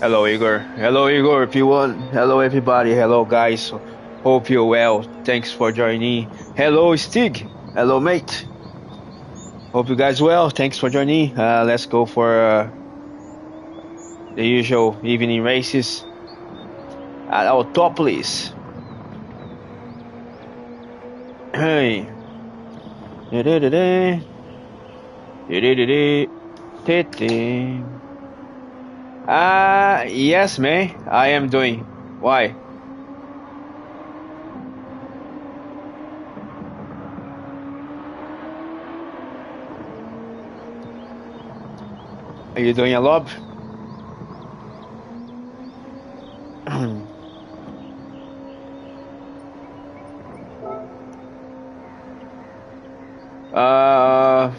Hello, Igor. Hello, Igor, everyone. Hello, everybody. Hello, guys. Hope you're well. Thanks for joining. Hello, Stig. Hello, mate. Hope you guys well. Thanks for joining. Let's go for the usual evening races at our top list. Hey. Yes, man. I am doing. Why? Are you doing a lob? uh,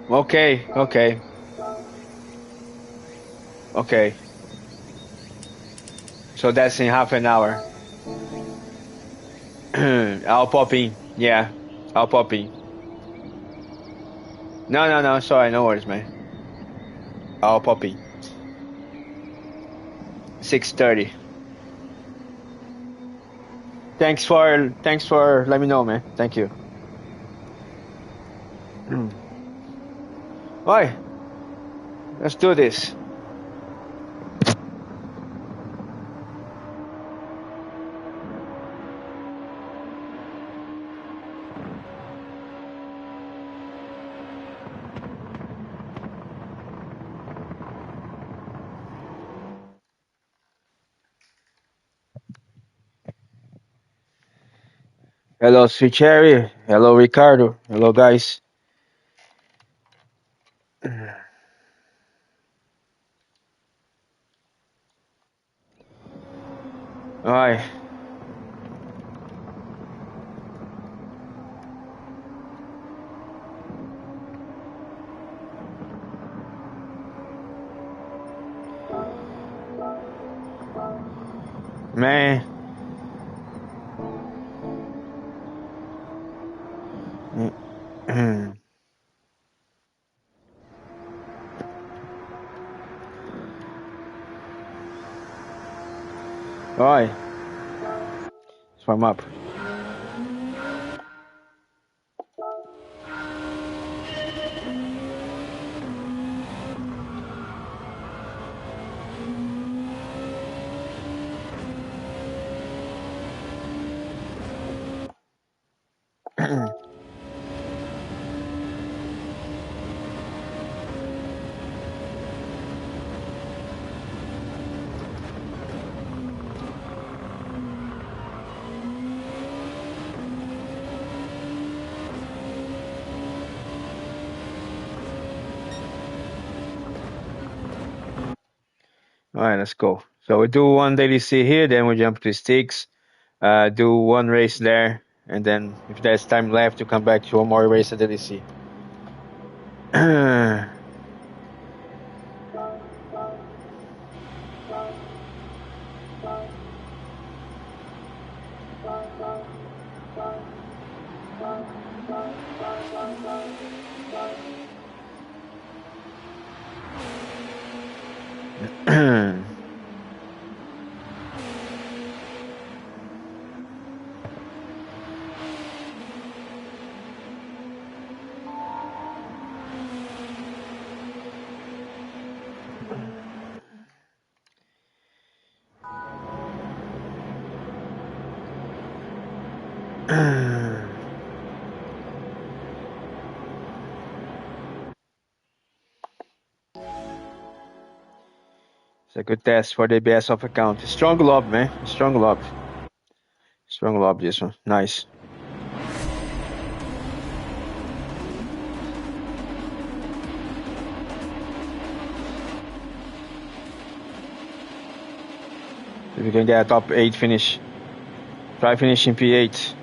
okay, okay, okay. So that's in half an hour. I'll pop in. Yeah, I'll pop in. No, no, no. Sorry, no worries, man. I'll pop in. 6:30. Thanks for letting me know, man. Thank you. Why? Let's do this. Hello, Sweet Cherry. Hello, Ricardo. Hello, guys. All right. Man. All right. Swim up. All right, let's go. So we do one daily C here, then we jump to sticks, do one race there, and then if there's time left, to come back to one more race at daily C. It's a good test for the ABS off account. Strong lob, man. Strong lob. Strong lob, this one. Nice. If you can get a top 8 finish, try finishing P8.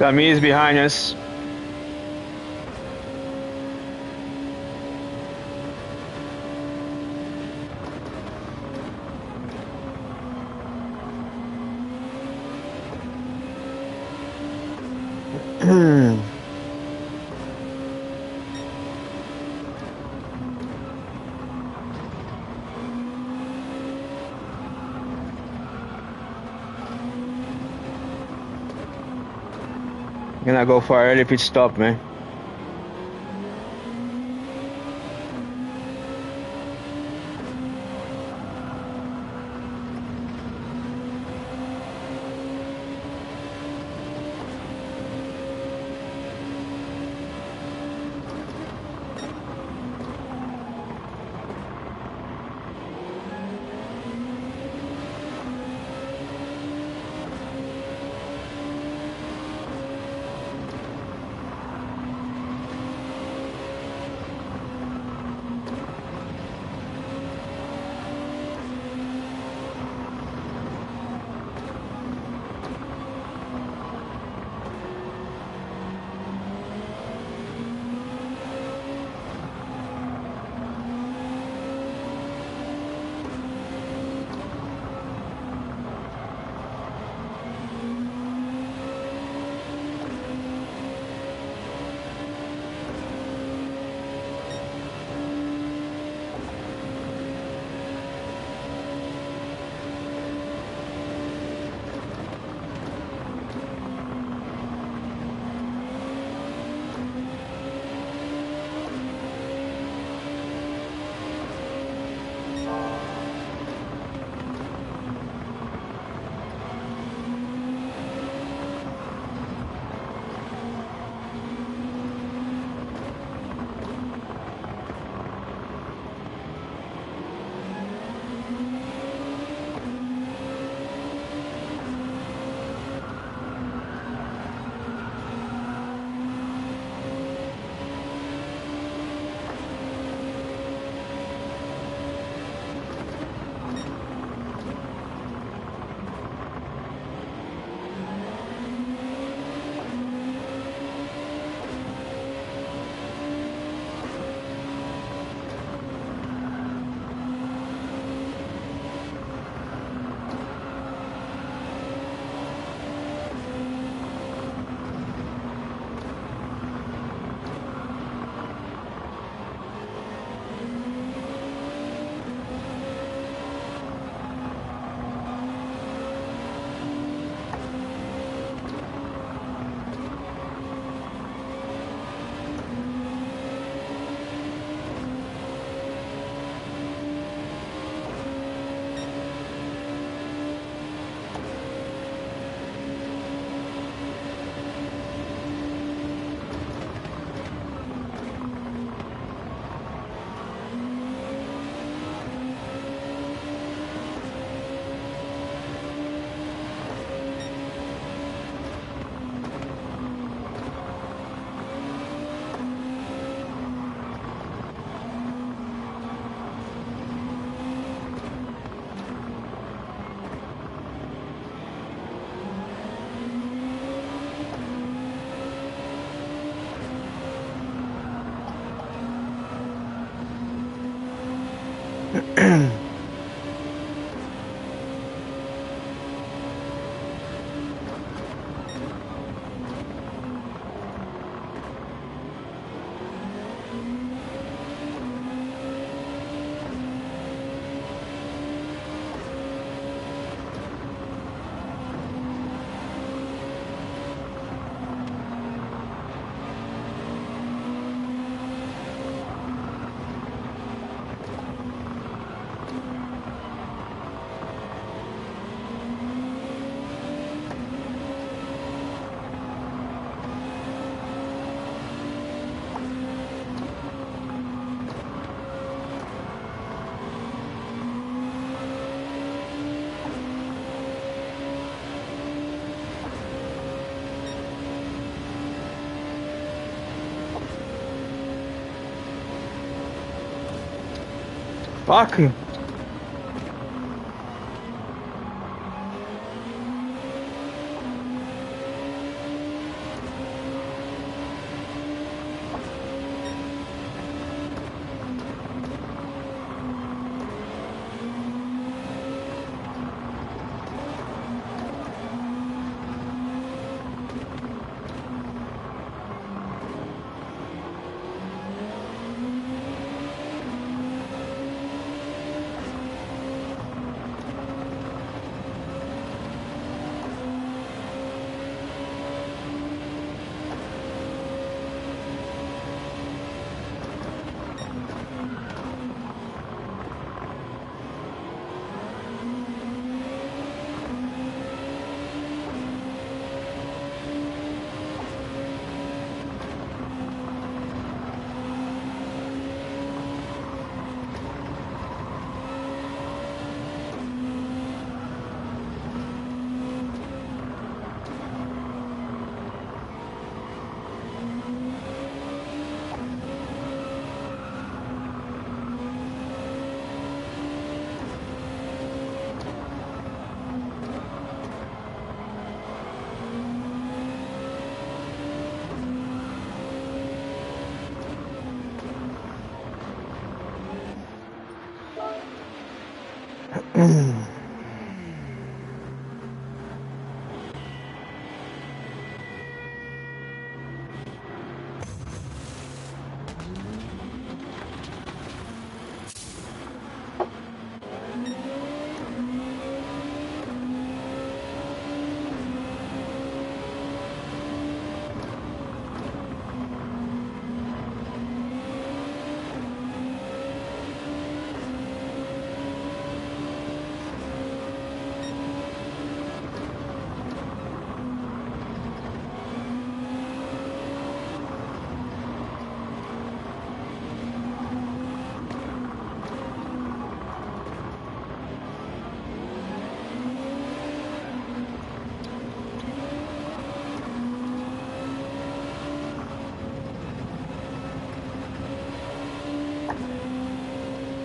Sammy is behind us. Gonna go for early pit stop, man. Fuck.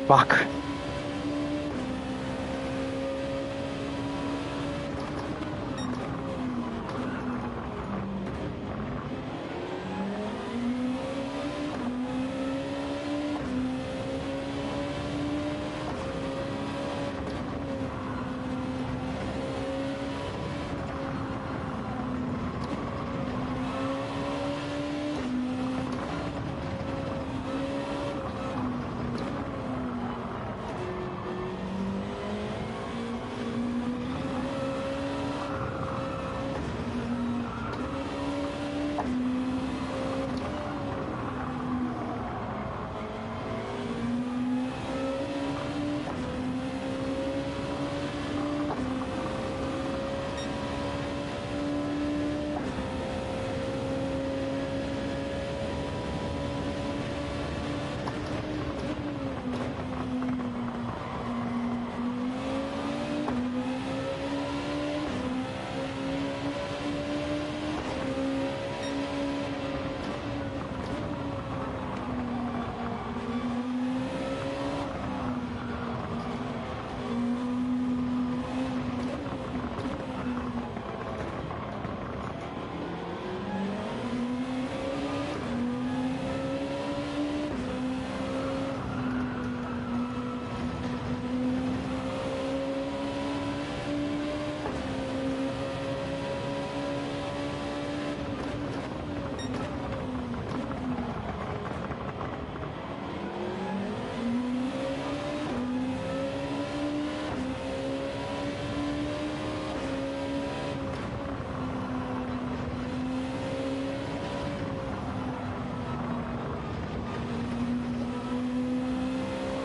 Fuck.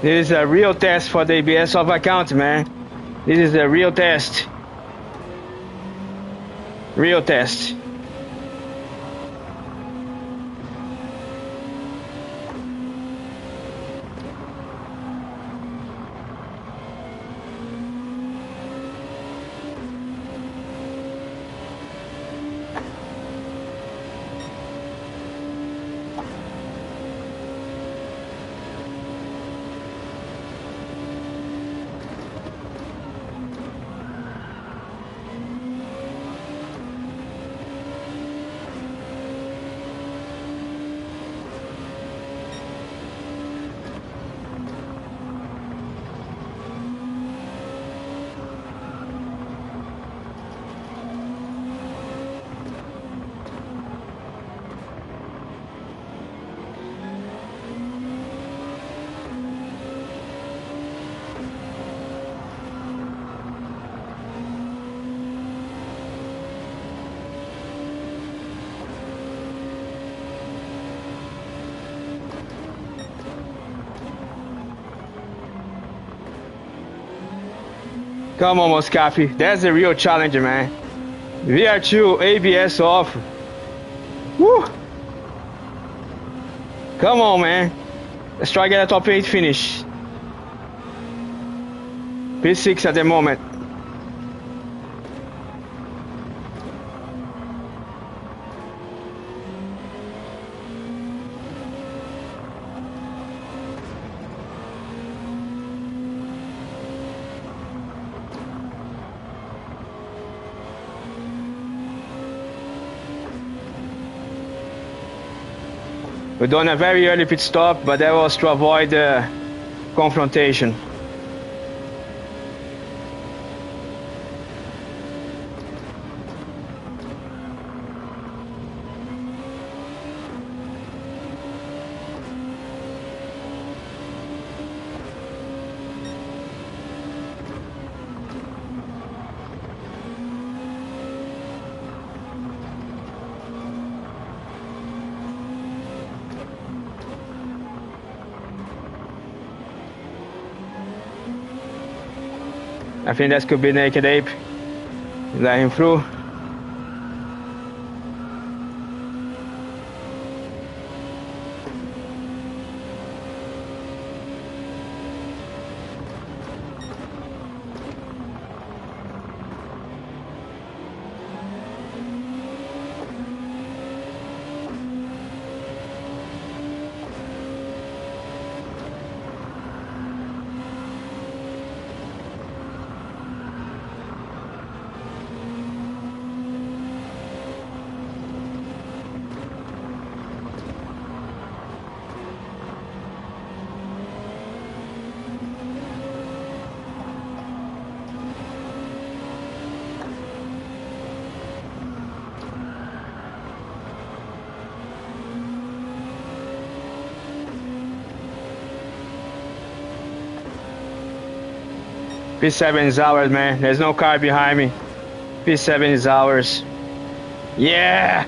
This is a real test for the ABS off account, man. This is a real test. Real test. Come on, MOSCKAFY. That's the real challenge, man. VR2 ABS off. Woo! Come on, man. Let's try to get a top 8 finish. P6 at the moment. We're doing a very early pit stop, but that was to avoid the confrontation. I think that could be Naked Ape. Let him through. P7 is ours, man. There's no car behind me. P7 is ours. Yeah!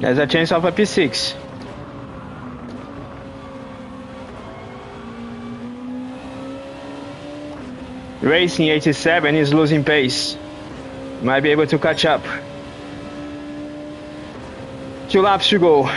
There's a chance of a P6. Racing 87 is losing pace. Might be able to catch up. 2 laps to go.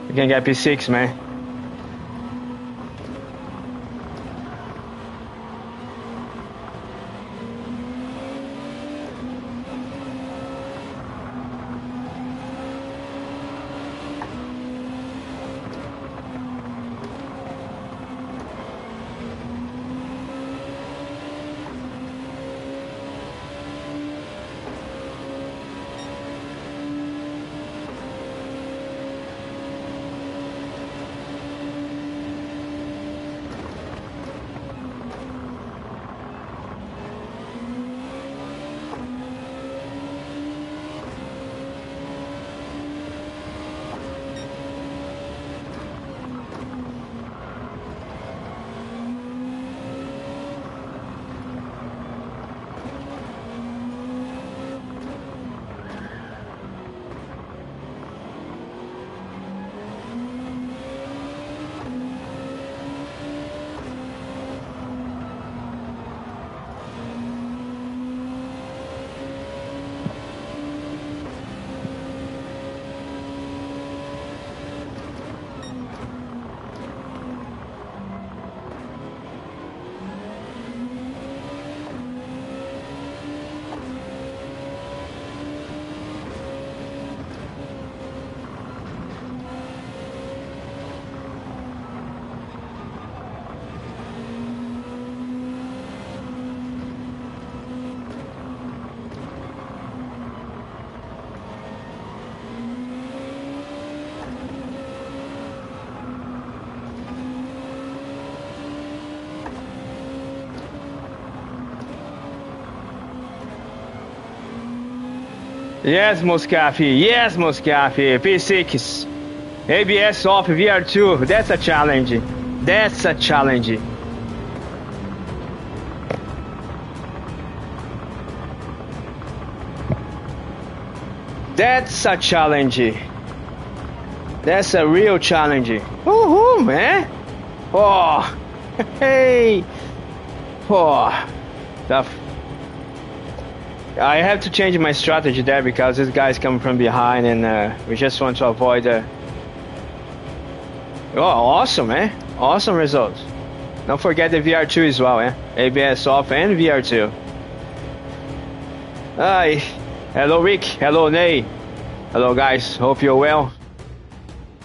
You can get P6, man. Yes, MOSCKAFY. Yes, MOSCKAFY. P6. ABS off VR2. That's a challenge. That's a challenge. That's a challenge. That's a real challenge. Woohoo, man. Oh, hey. Oh, tough. I have to change my strategy there because this guy's coming from behind and we just want to avoid the... Oh, awesome, man. Awesome results. Don't forget the VR2 as well, eh? ABS off and VR2. Hi. Hello, Rick. Hello, Ney. Hello, guys. Hope you're well.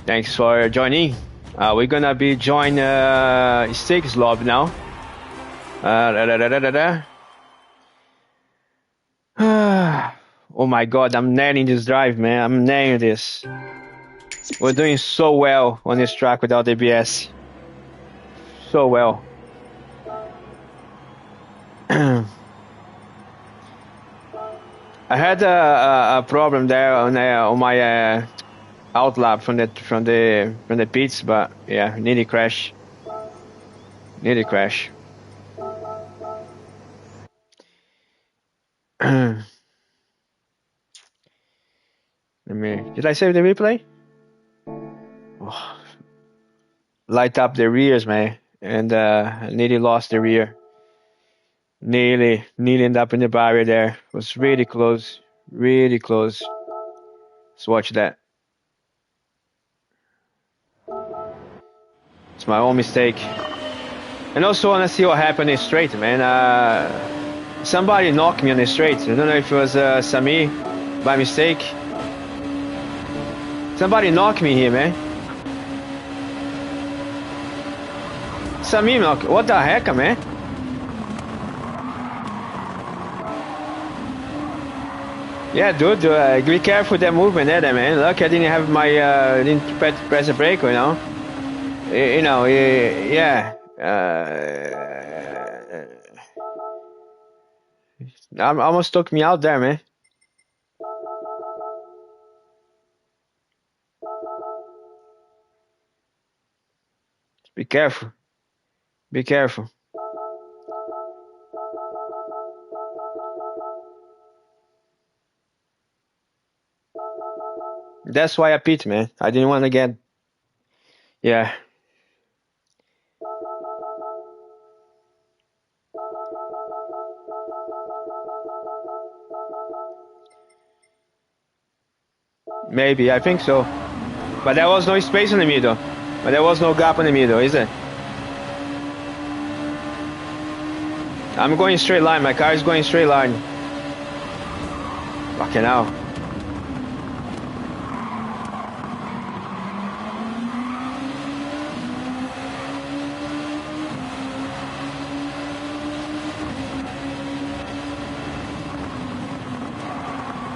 Thanks for joining. We're gonna be join Stig's lobby now. Oh my god, I'm nailing this drive, man. I'm nailing this. We're doing so well on this track without ABS. So well. I had a problem there on my outlap from the pits, but yeah, nearly crash. Nearly crash. Did I save the replay? Oh. Light up the rears, man, and nearly lost the rear. Nearly ended up in the barrier there. It was really close, really close. Let's watch that. It's my own mistake. And also want to see what happened in the straight, man. Somebody knocked me on the straight. I don't know if it was Sami by mistake. Somebody knocked me here, man. Sami knocked. What the heck, man? Yeah, dude. Be careful with that movement there, man. Lucky I didn't have my didn't press the brake, you know. You know, yeah. Almost took me out there, man. Be careful. Be careful. That's why I pit, man. I didn't want to get... Yeah. Maybe, I think so. But there was no space in the middle. But there was no gap in the middle, is it? I'm going straight line. My car is going straight line. Fucking hell.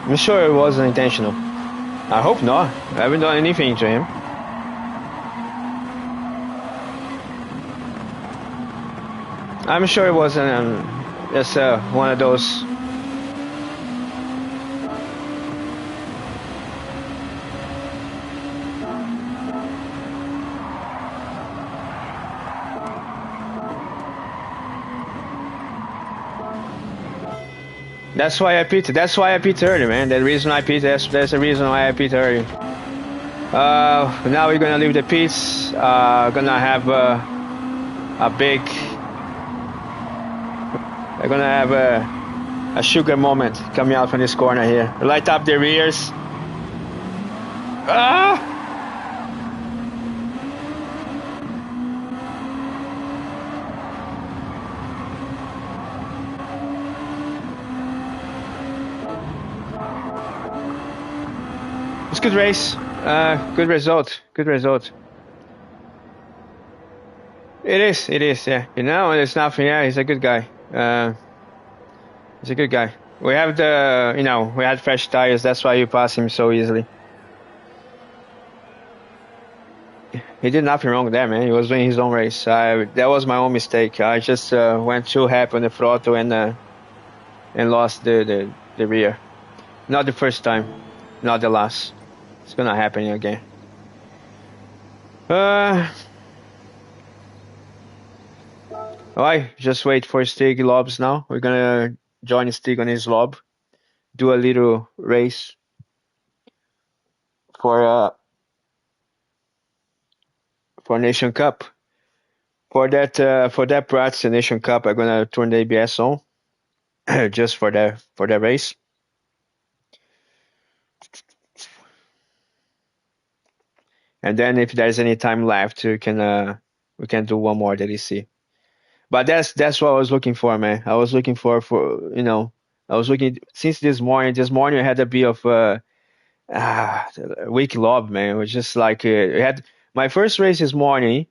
I'm sure it wasn't intentional. I hope not. I haven't done anything to him. I'm sure it wasn't just one of those. That's why I pit. That's why I pit early, man. The reason I pit. That's the reason why I pit early. Now we're gonna leave the pits. Gonna have a big. We're gonna have a sugar moment coming out from this corner here. Light up the rears. Ah! It's a good race. Good result. Good result. It is, yeah. You know, there's nothing. Yeah, he's a good guy. He's a good guy. We have the, you know, we had fresh tires. That's why you pass him so easily. He did nothing wrong there, man. He was doing his own race. That was my own mistake. I just went too happy on the throttle and lost the rear. Not the first time, not the last. It's gonna happen again. Uh, alright, just wait for Stig lobs now. We're gonna join Stig on his lob, do a little race for Nation Cup. For that Prats Nation Cup, I'm gonna turn the ABS on just for that race. And then if there's any time left, we can do one more DDC. But that's what I was looking for, man. I was looking for I was looking since this morning. This morning I had a bit of weak lob, man. It was just like I had my first race this morning.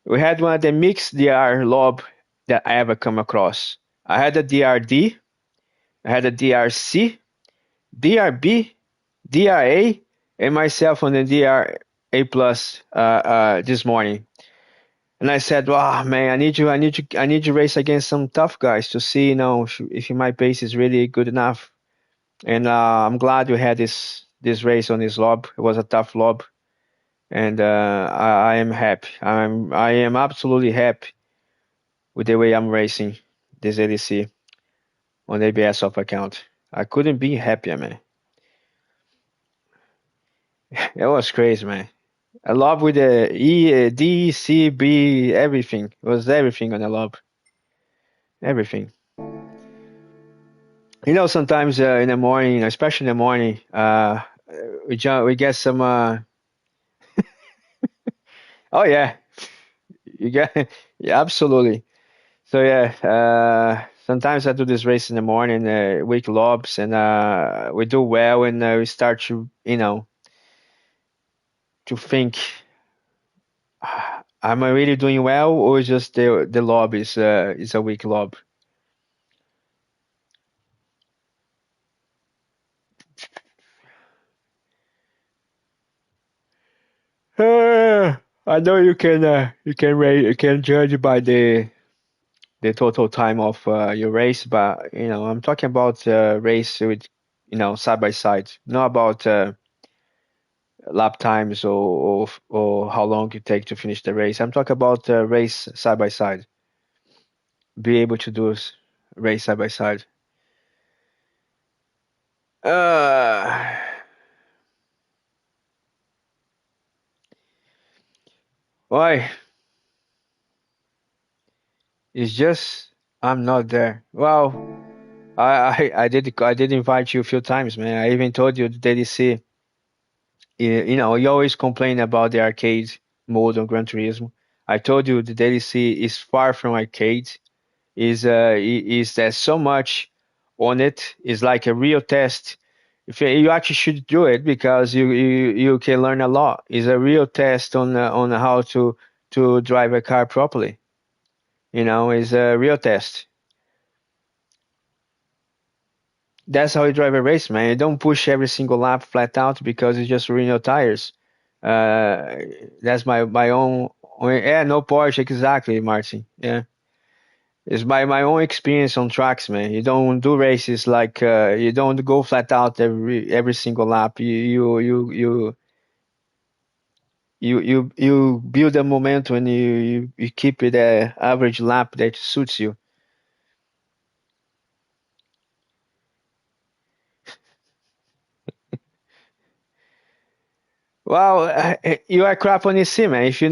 We had one of the mixed DR lob that I ever come across. I had a DRD, I had a DRC, DRB, DRA, and myself on the DRA plus this morning. And I said, "Wow, man, I need to race against some tough guys to see, if my pace is really good enough." And I'm glad we had this race on this lob. It was a tough lob, and I am happy. I am absolutely happy with the way I'm racing this ADC on the ABS off account. I couldn't be happier, man. It was crazy, man. I love with the D, C, B, everything. It was everything on the lob. Everything. Sometimes in the morning, especially in the morning, we get some. Oh yeah, you get yeah, absolutely. So yeah, sometimes I do this race in the morning, week lobs, and we do well, and we start to think, am I really doing well, or just the lob is a weak lob? I know you can judge by the total time of your race, but I'm talking about race with side by side, not about lap times or how long you take to finish the race. I'm talking about race side by side. Be able to do race side by side. Uh, why? It's just I'm not there. Well, I did invite you a few times, man. I even told you the DDC. You always complain about the arcade mode on Gran Turismo. I told you the DLC is far from arcade. Is there's so much on it. It's like a real test. If you actually should do it because you can learn a lot. It's a real test on how to drive a car properly. It's a real test. That's how you drive a race, man. You don't push every single lap flat out because you just ruin your tires. Uh, that's my own. Yeah, no Porsche exactly, Martin. Yeah, it's my own experience on tracks, man. You don't do races like you don't go flat out every single lap. You build a momentum and you keep it a average lap that suits you. Well, you are crap on EC, man. If you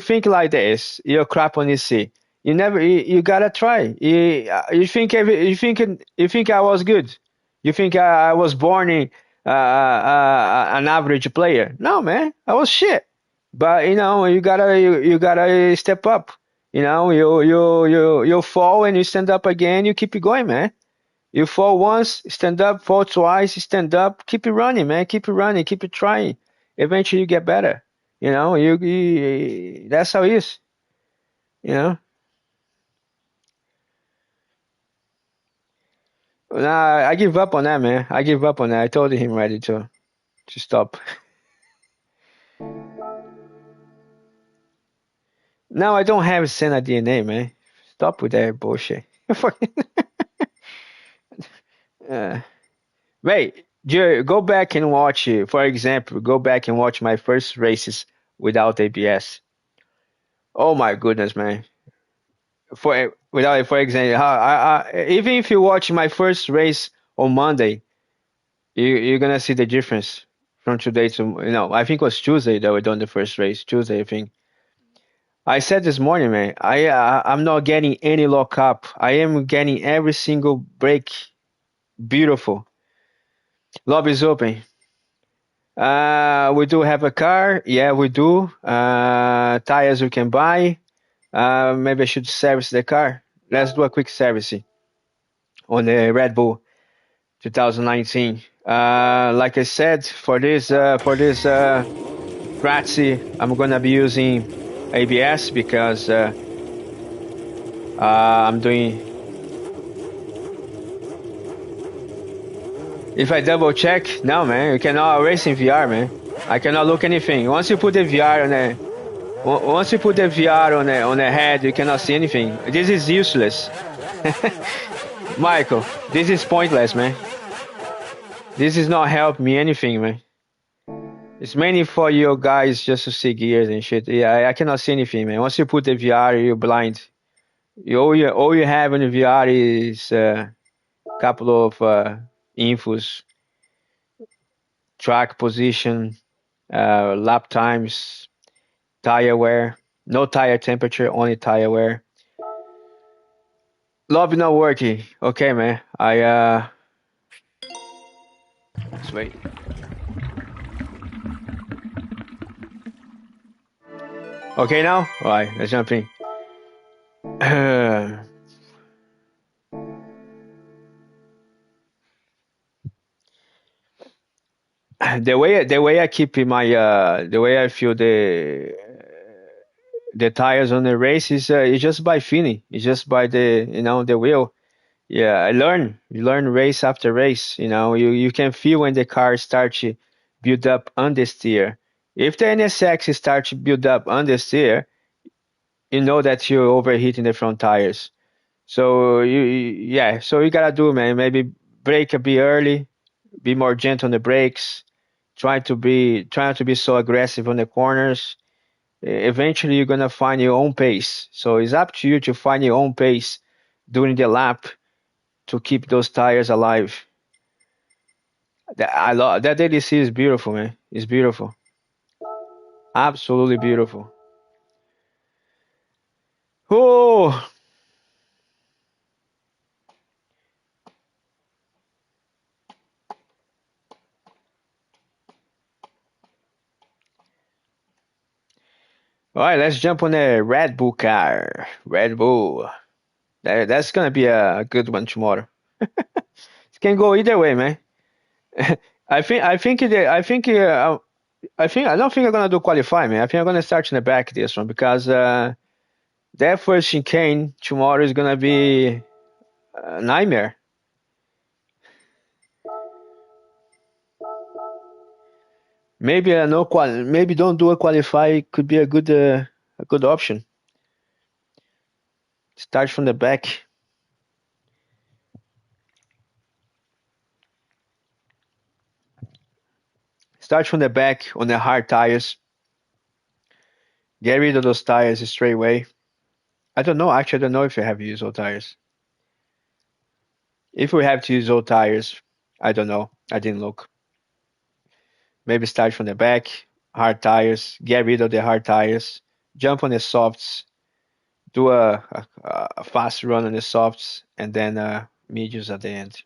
think like this, you're crap on EC. You gotta try. You think I was good. You think I was born in an average player. No, man, I was shit. But you gotta step up. You fall and you stand up again. You keep it going, man. You fall once, stand up, fall twice, stand up, keep it running, man. Keep it running, keep it trying. Eventually you get better. That's how it is, you know. Nah, I give up on that, man. I give up on that. I told him ready to stop. Now I don't have Senna DNA, man. Stop with that bullshit. uh, Wait, go back and watch. For example, go back and watch my first races without ABS. Oh my goodness, man! For example, even if you watch my first race on Monday, you're gonna see the difference from today to I think it was Tuesday that we done the first race. Tuesday, I think. I said this morning, man. I'm not getting any lock up. I am getting every single break beautiful. Lobby is open. We do have a car. Yeah, we do. Tires we can buy. Maybe I should service the car. Let's do a quick service on the Red Bull 2019. Like I said, for this Gr2, I'm gonna be using ABS because I'm doing. If I double check, no man, you cannot race in VR, man. I cannot look anything. Once you put the VR on the once you put the VR on the head, you cannot see anything. This is useless. Michael, this is pointless, man. This is not help me anything, man. It's mainly for you guys just to see gears and shit. Yeah, I cannot see anything, man. Once you put the VR, you're blind. All you have in the VR is a couple of infos, track position, lap times, tire wear. No tire temperature, only tire wear. Lobby not working. Okay, man. Let's wait. Okay now? Alright, let's jump in. The way I keep in my the way I feel the tires on the race is it's just by feeling. It's just by the wheel. Yeah, you learn race after race. You can feel when the car starts to build up understeer. If the NSX starts to build up understeer, you know that you're overheating the front tires. So yeah, so you gotta do, man. Maybe brake a bit early, be more gentle on the brakes. Try not to be so aggressive on the corners. Eventually, you're gonna find your own pace. So it's up to you to find your own pace during the lap to keep those tires alive. I love that ADC is beautiful, man. It's beautiful, absolutely beautiful. Oh, all right, let's jump on the Red Bull car. Red Bull. That's gonna be a good one tomorrow. It can go either way, man. I don't think I'm gonna do qualify, man. I think I'm gonna start in the back this one because that first chicane tomorrow is gonna be a nightmare. Maybe maybe don't do a qualify could be a good option. Start from the back. Start from the back on the hard tires. Get rid of those tires straight away. I don't know. Actually, I don't know if you have to use old tires. If we have to use old tires, I don't know. I didn't look. Maybe start from the back, hard tires. Get rid of the hard tires. Jump on the softs. Do a fast run on the softs, and then mediums at the end.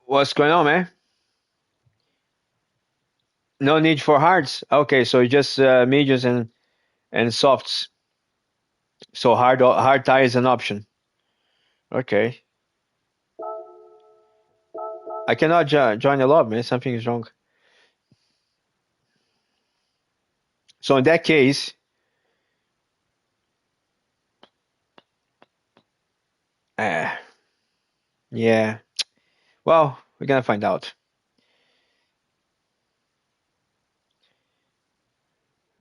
What's going on, man? No need for hards. Okay, so just mediums and softs. So hard tire is an option. Okay. I cannot join the lobby, man. Something is wrong. So in that case, uh, yeah. Well, we're gonna find out.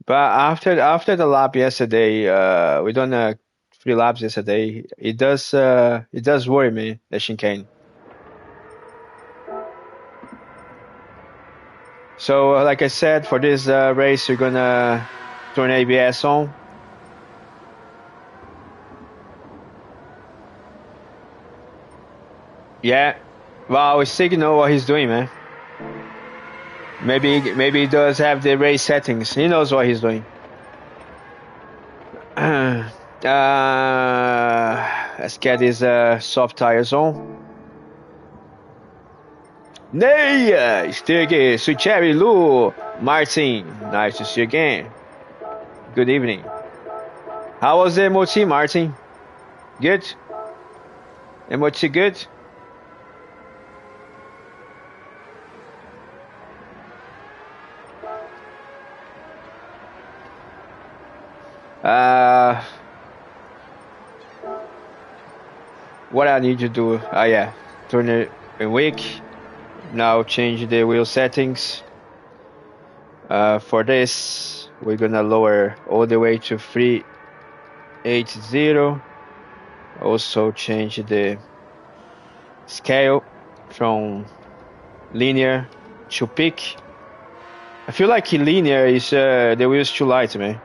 But after the lap yesterday, we done 3 laps yesterday. It does worry me, the chicane. So like I said, for this race, we're gonna turn ABS on. Yeah. Wow, Stig know what he's doing, man. Maybe he does have the race settings. He knows what he's doing. Let's get his soft tires on. Ney, Stig, Sucherry, Lu, Martin. Nice to see you again. Good evening. How was the MOT, Martin? Good? MOT good? What I need to do? Yeah, turn it a week. Now change the wheel settings. For this, we're gonna lower all the way to 380. Also change the scale from linear to peak. I feel like linear is the wheel's too light, man.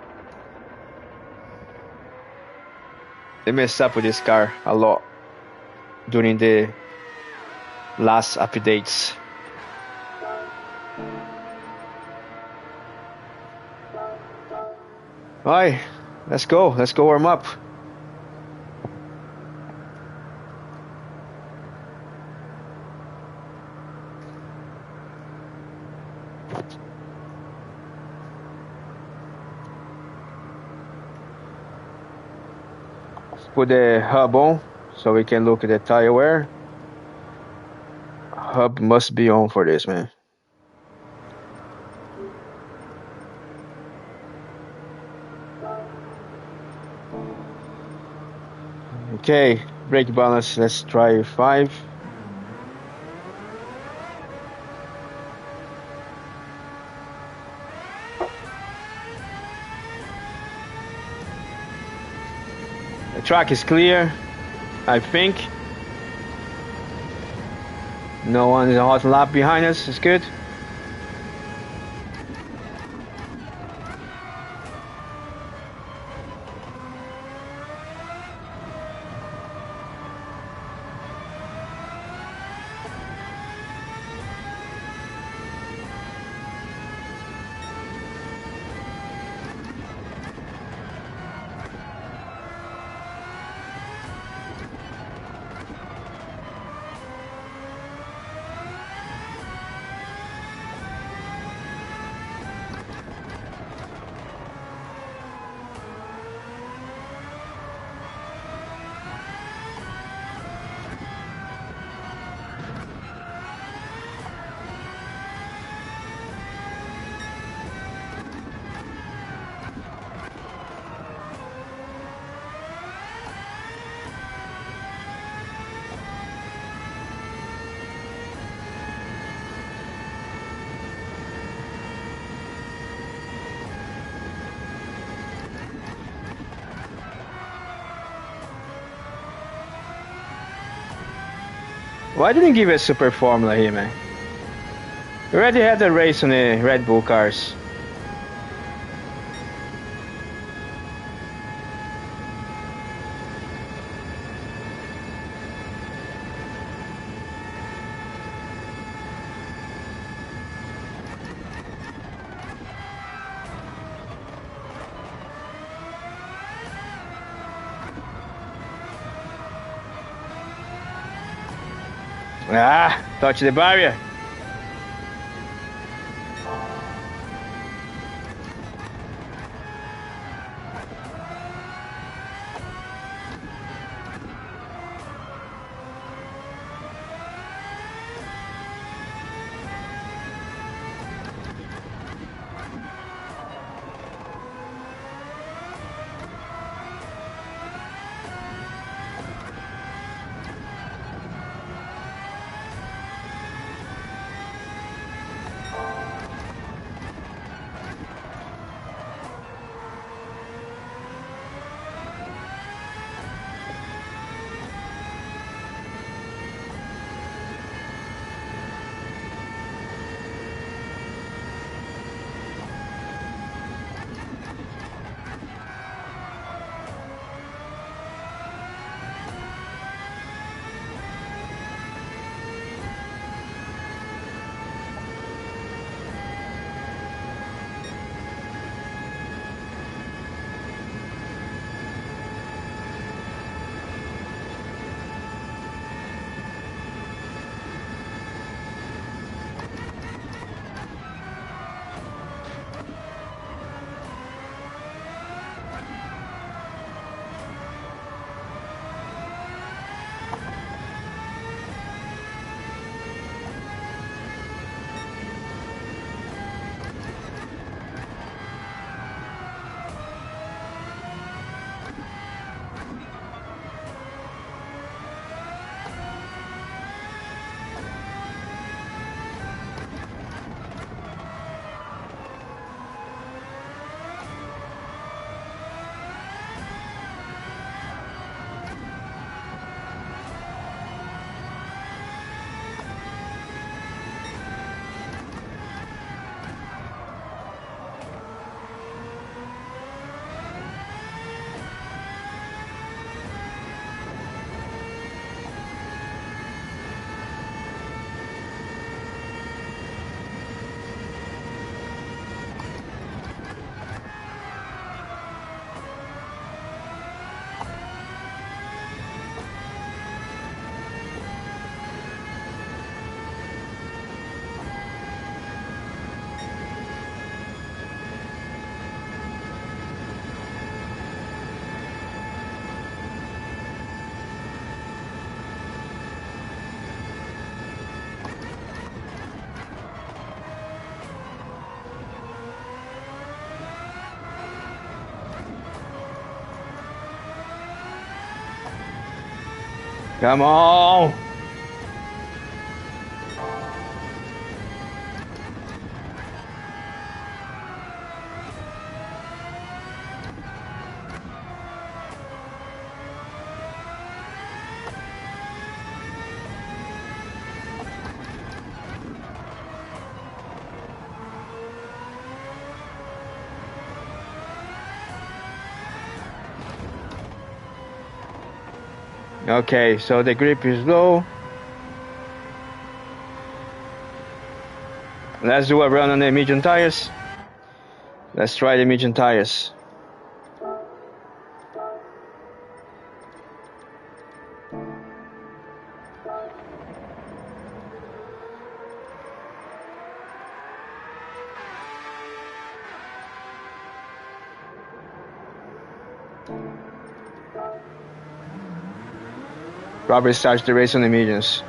They messed up with this car a lot during the last updates. Alright, let's go warm up. Put the hub on so we can look at the tire wear. Hub must be on for this, man. Okay, brake balance, let's try 5. The track is clear, I think. No one is a hot lap behind us, it's good. Why didn't give a super formula here, man? We already had a race on the Red Bull cars. Ah, touch the barrier. Come on! Okay, so the grip is low. Let's do a run on the medium tires. Let's try the medium tires. Probably starts the race on the mediums.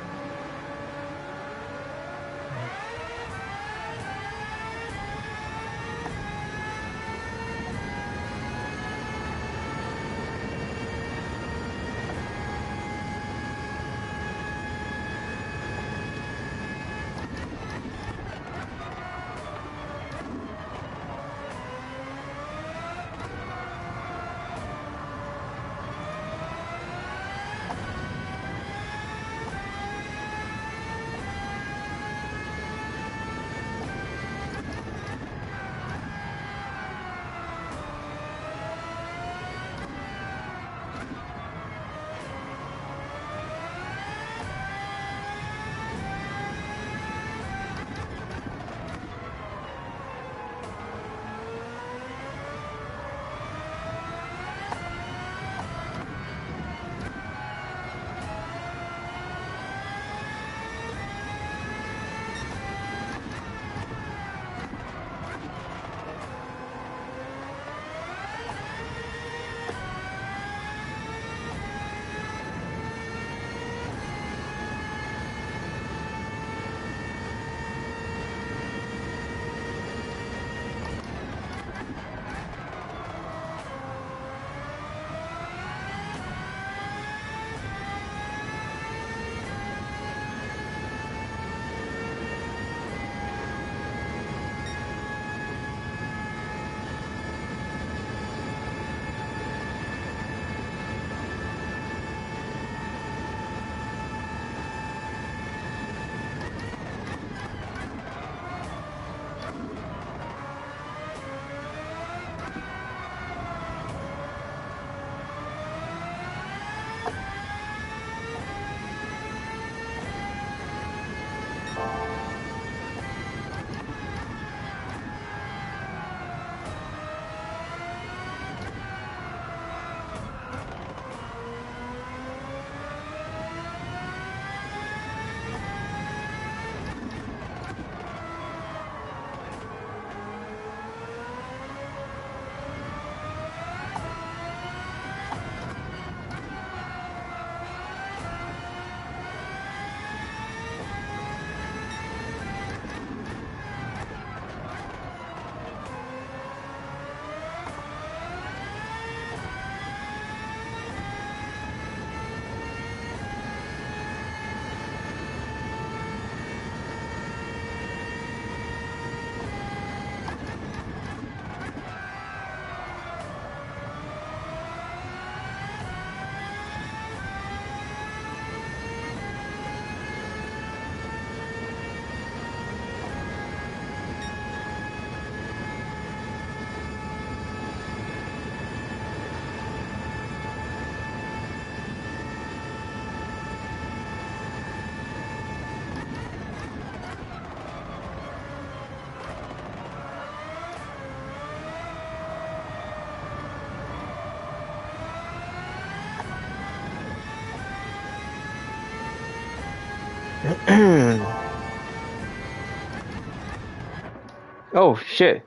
Oh shit!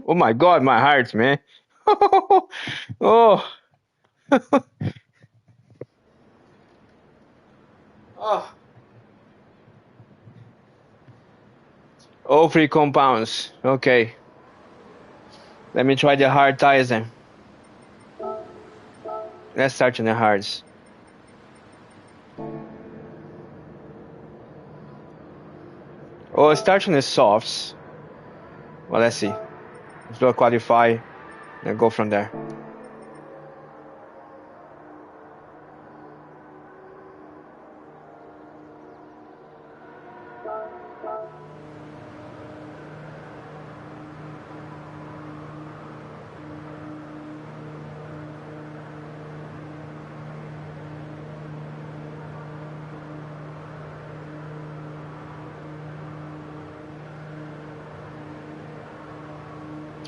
Oh my god, my heart, man! Oh, oh! All three compounds. Okay, let me try the hard tires then. Let's start on the hards. Well, start on the softs. Well, let's see. If we'll qualify, then go from there.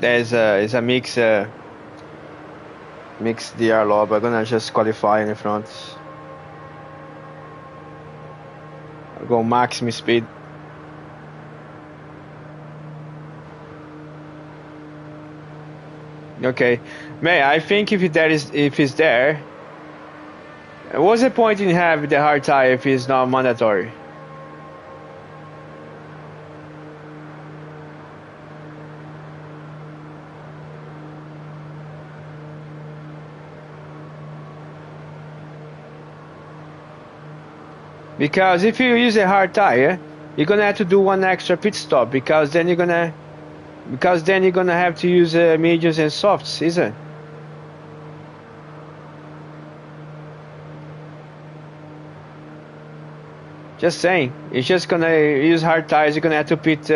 There's a mix DR lob. I'm gonna just qualify in the front. I'll go maximum speed. Okay, man. I think if it's there, what's the point in having the hard tire if it's not mandatory? Because if you use a hard tire, you're gonna have to do one extra pit stop because then you're gonna have to use mediums and softs, isn't it? Just saying, you're just gonna use hard tires. You're gonna have to pit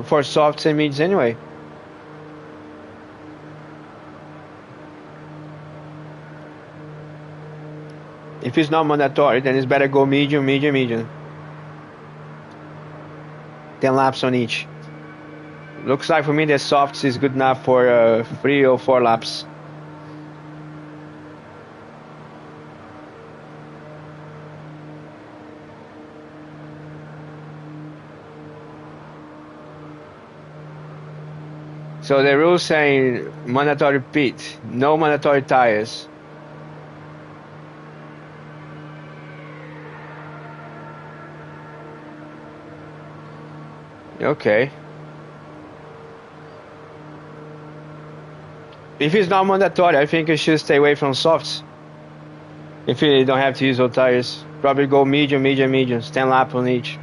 for softs and mediums anyway. If it's not mandatory, then it's better go medium, medium, medium. 10 laps on each. Looks like for me the softs is good enough for 3 or 4 laps. So the rule saying mandatory pit, no mandatory tires. Okay. If it's not mandatory, I think you should stay away from softs. If you don't have to use those tires, probably go medium, medium, mediums, 10 laps on each.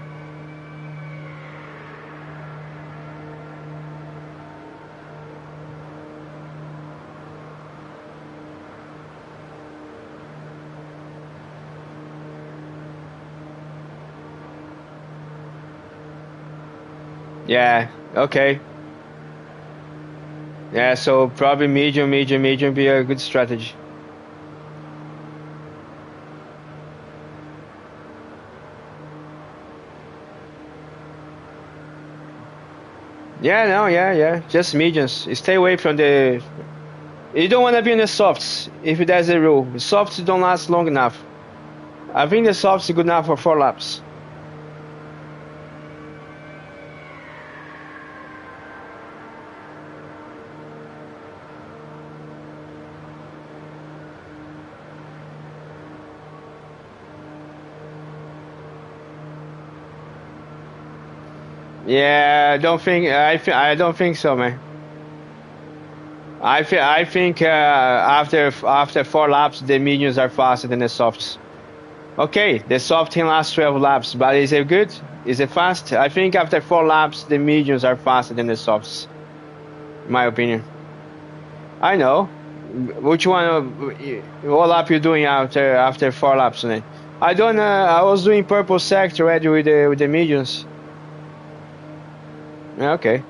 Yeah, okay. Yeah, so probably medium, medium, medium be a good strategy. Yeah, no, yeah. Just mediums. Stay away from the... You don't want to be in the softs, if there's a rule. The softs don't last long enough. I think the softs are good enough for 4 laps. Yeah, I don't think so, man. I think after 4 laps the mediums are faster than the softs. Okay, the soft can last 12 laps, but is it good? Is it fast? I think after 4 laps the mediums are faster than the softs. In my opinion. I know. Which one? What lap you doing after 4 laps? Man? I don't. I was doing purple sector already with the mediums. Okay.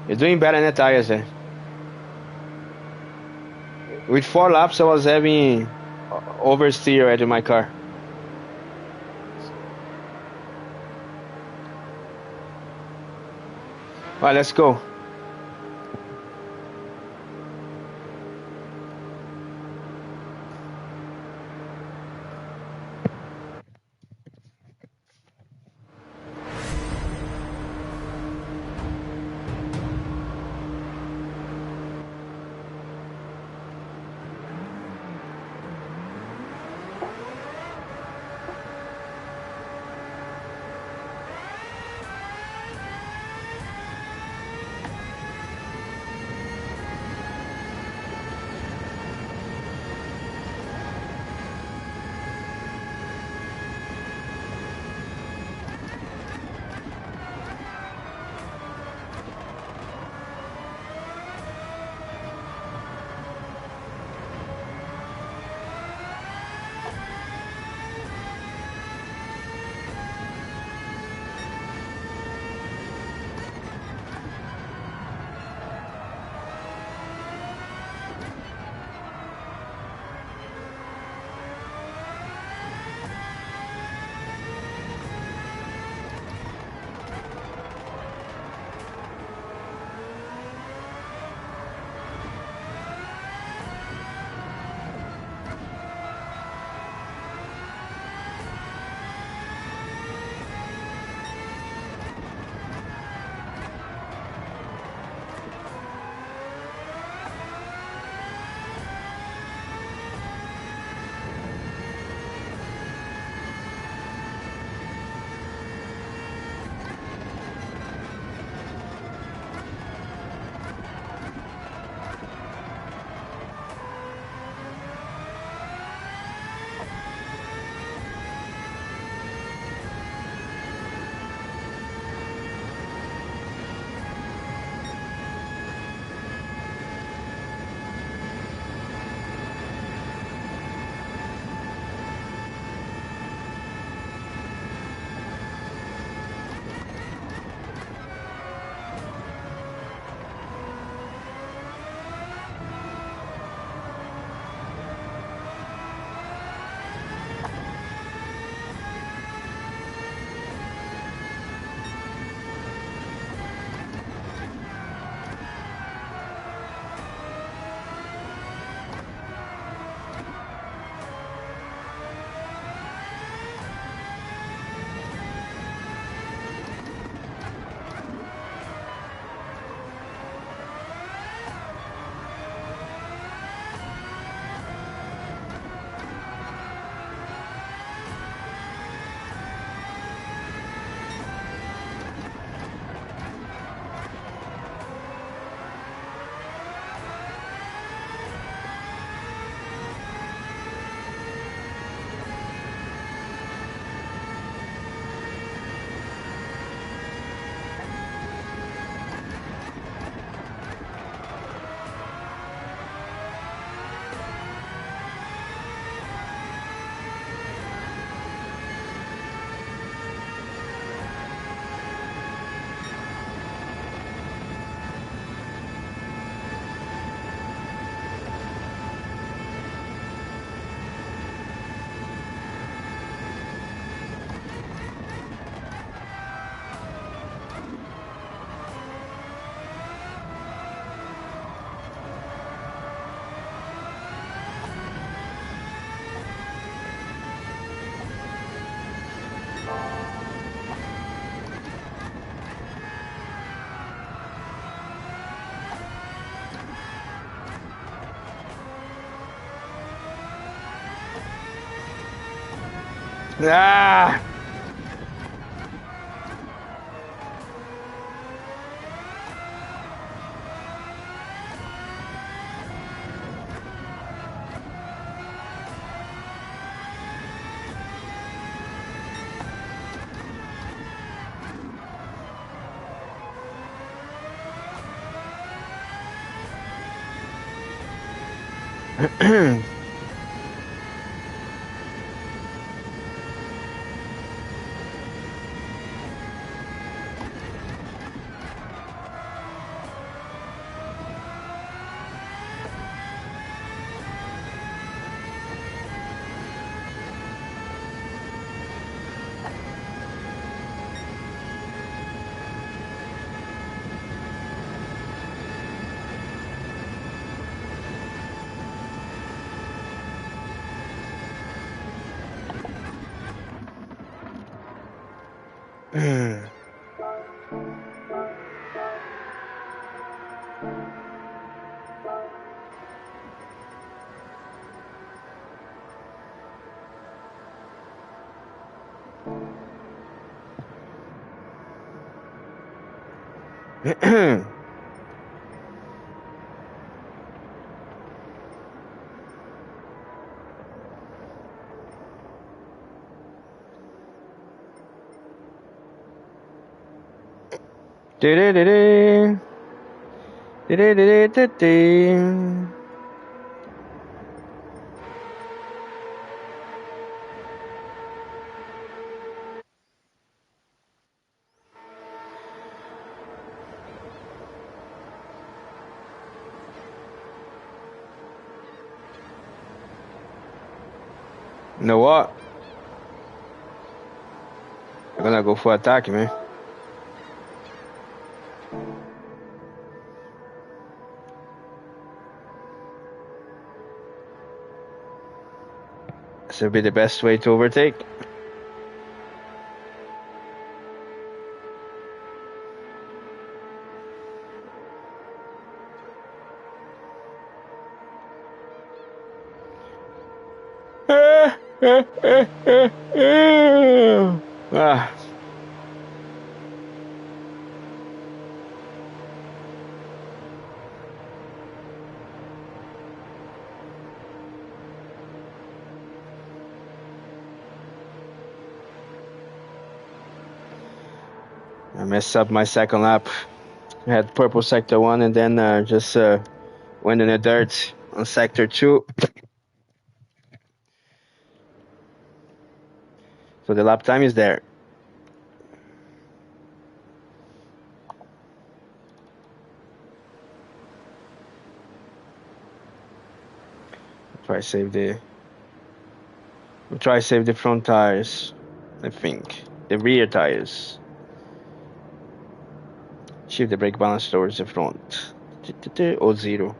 You're doing better than the tires there. With 4 laps I was having oversteer already in my car. Alright, let's go. Ah! Du-du-du-du. Du-du-du-du-du-du. You know what? I'm gonna go for attack, man. This will be the best way to overtake. Ah. I messed up my second lap. I had purple sector 1 and then just went in the dirt on sector 2. So the lap time is there. Try save the front tires, I think. The rear tires. Shift the brake balance towards the front. Or 0.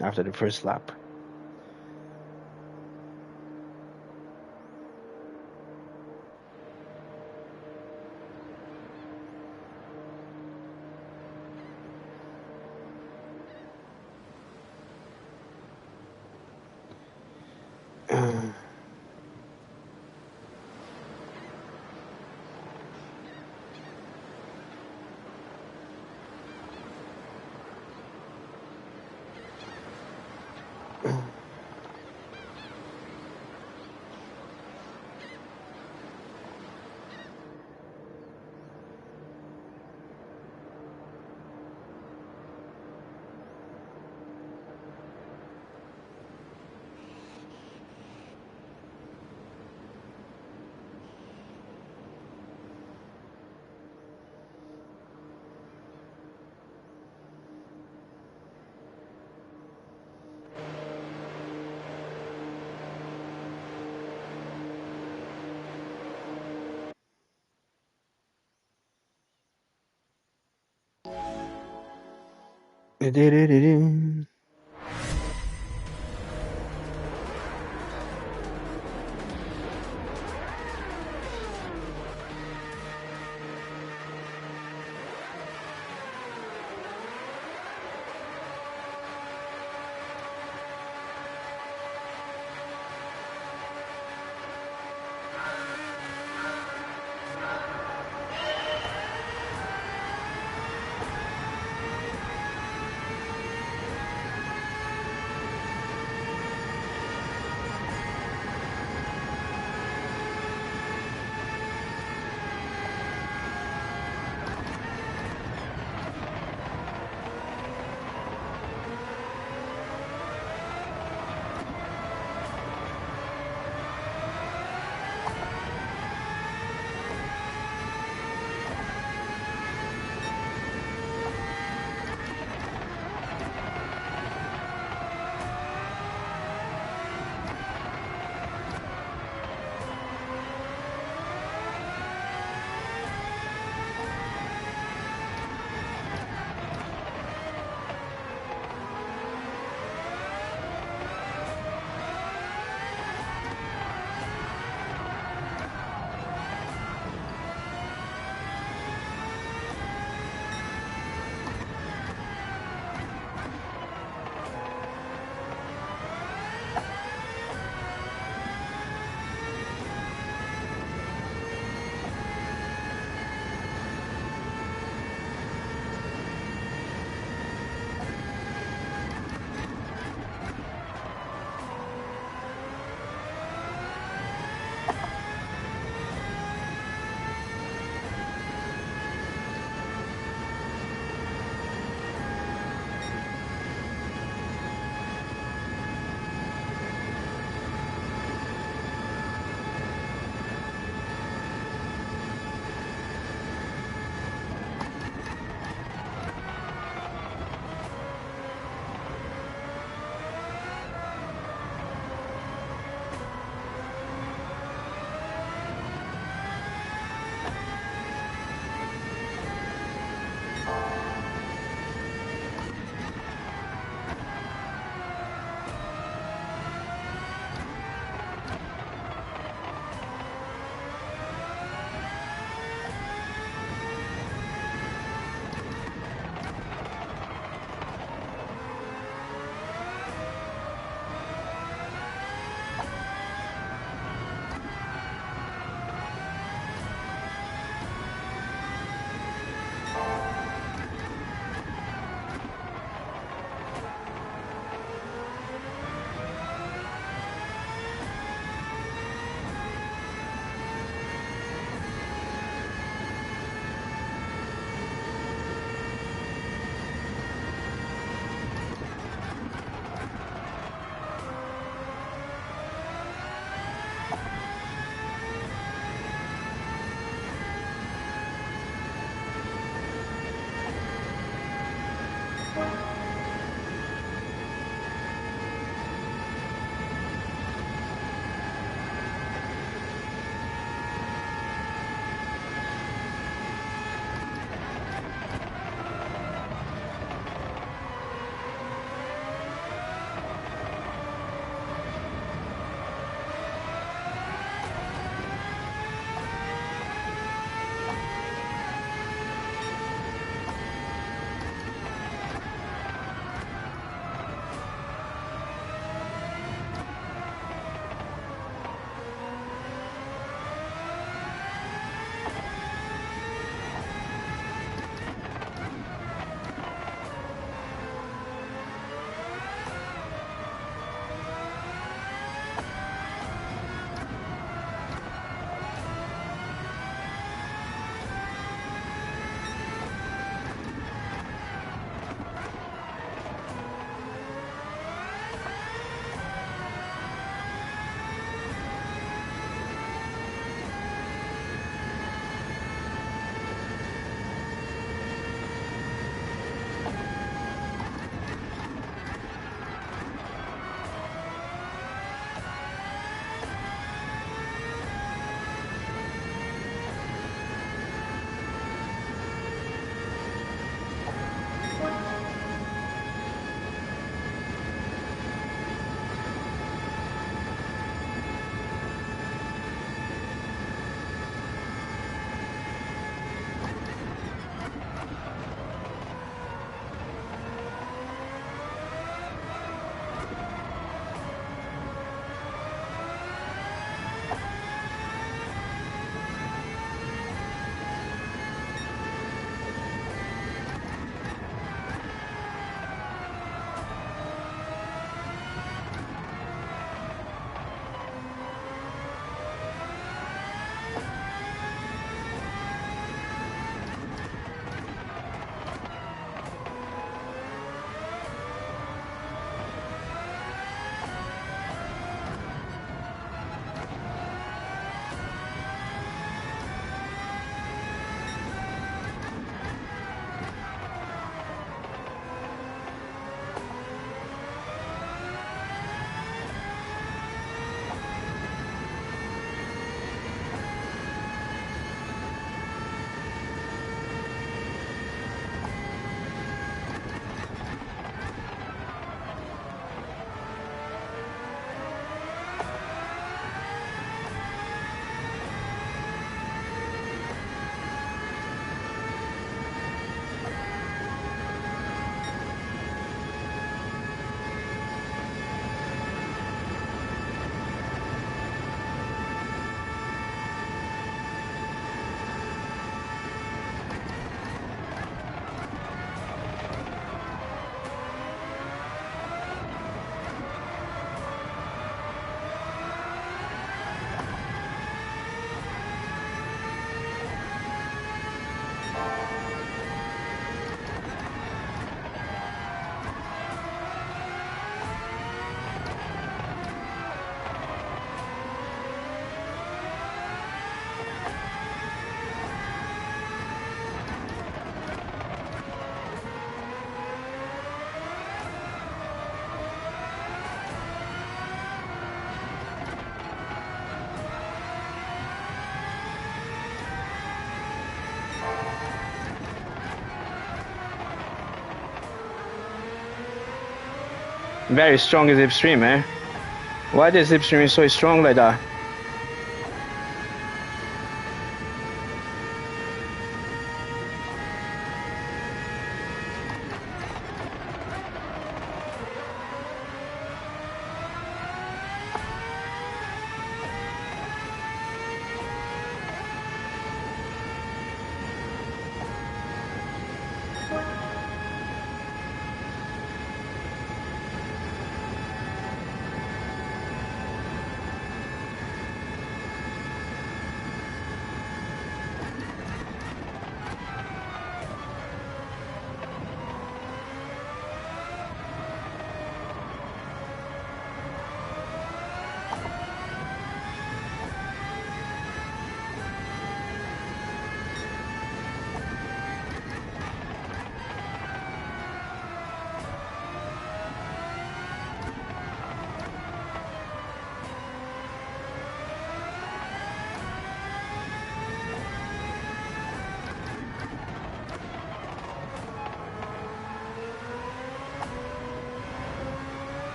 After the first lap. Very strong slipstream, eh? Why the slipstream is so strong like that?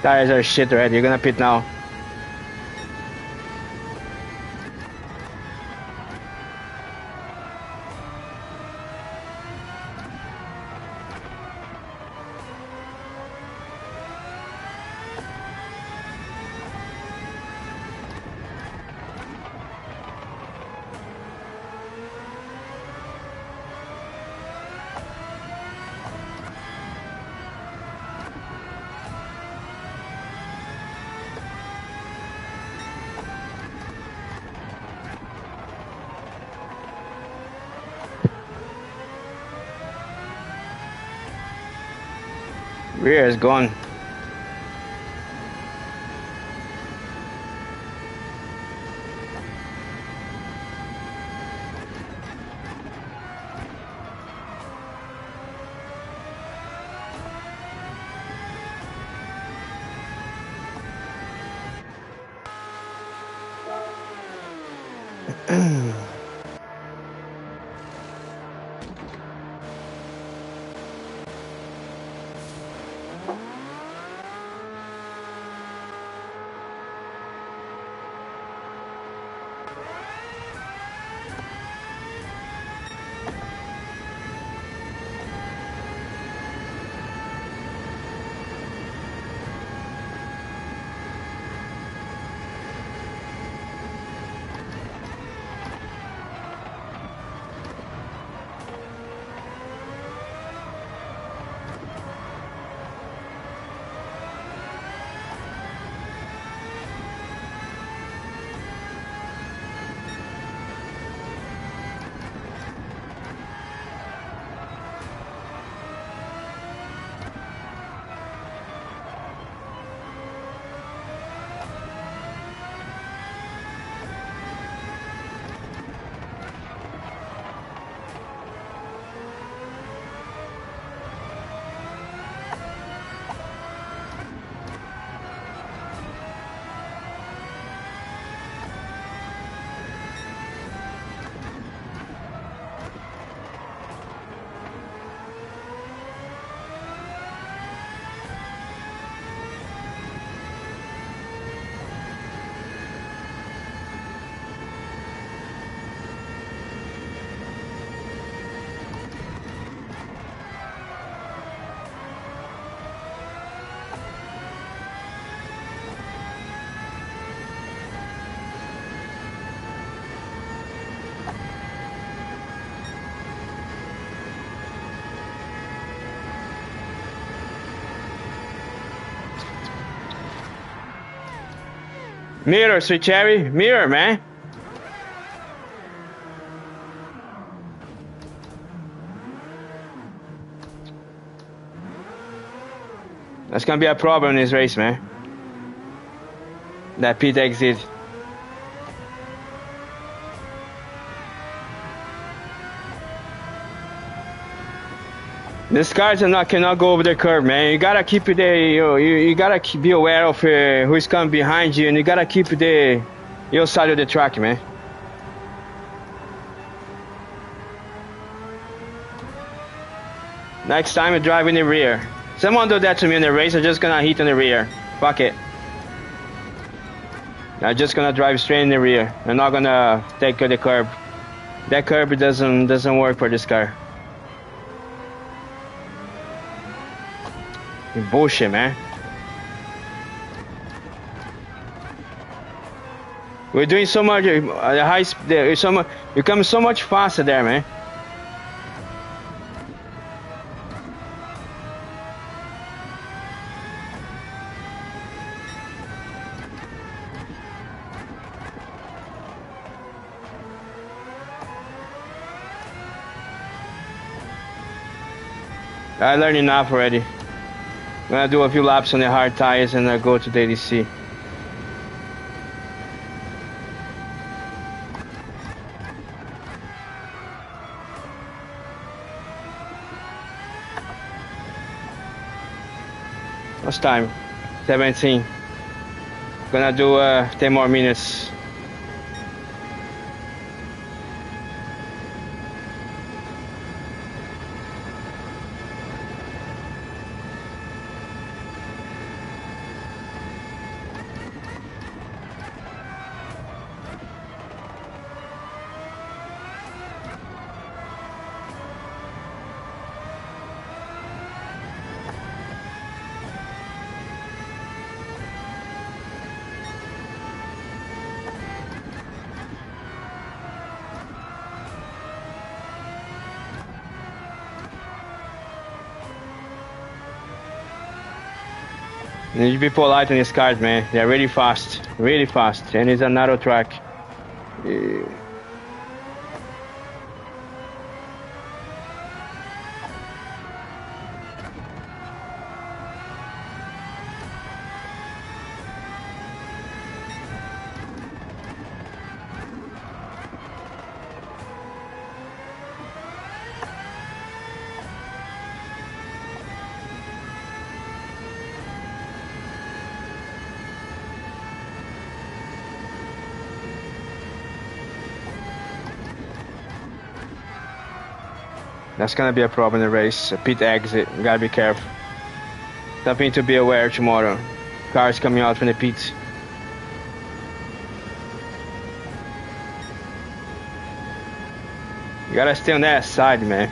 Tires are shit already. You're gonna pit now. Rear is gone. Mirror, sweet cherry. Mirror, man. That's gonna be a problem in this race, man. That pit exit. These cars cannot go over the curb, man. You gotta keep you gotta be aware of who's coming behind you, and you gotta keep your side of the track, man. Next time you drive in the rear. Someone do that to me in the race, I'm just gonna hit in the rear. Fuck it. I'm just gonna drive straight in the rear. I'm not gonna take the curb. That curb doesn't work for this car. Bullshit, man. We're doing so much high speed. You come so much faster there, man. I learned enough already. I'm gonna do a few laps on the hard tires and go to the ADC. What's time? 17. Gonna do 10 more minutes. You need to be polite on these cars, man. They're really fast, and it's a narrow track. That's gonna be a problem in the race. A pit exit. You gotta be careful. Something to be aware tomorrow. Cars coming out from the pits. You gotta stay on that side, man.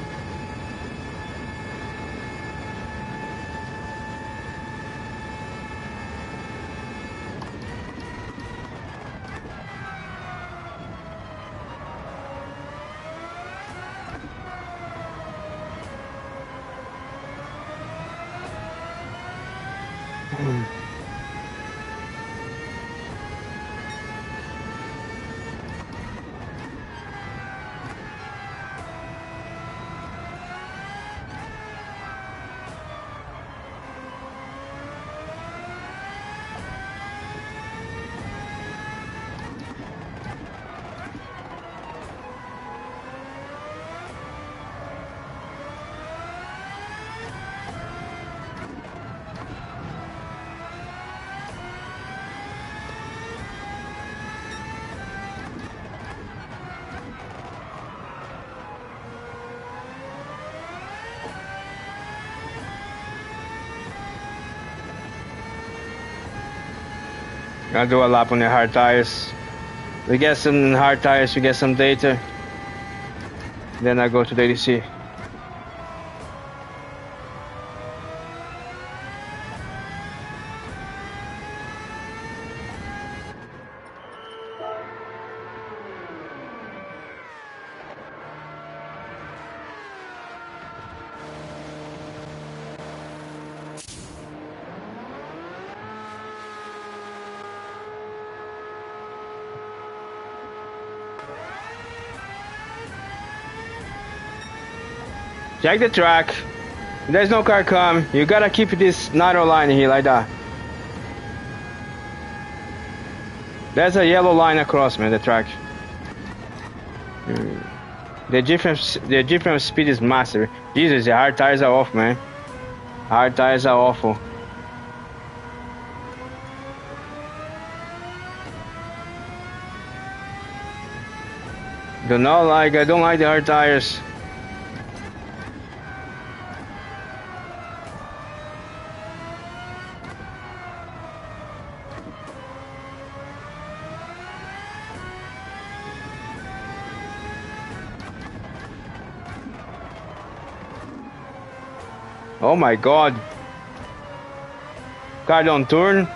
I'll do a lap on the hard tires. We get some hard tires, we get some data. Then I go to the ADC. Check the track. If there's no car come, you gotta keep this narrow line here like that. There's a yellow line across, man, the track. The different speed is massive. Jesus, the hard tires are off, man. Hard tires are awful. I don't like the hard tires. Oh my god. Car don't turn.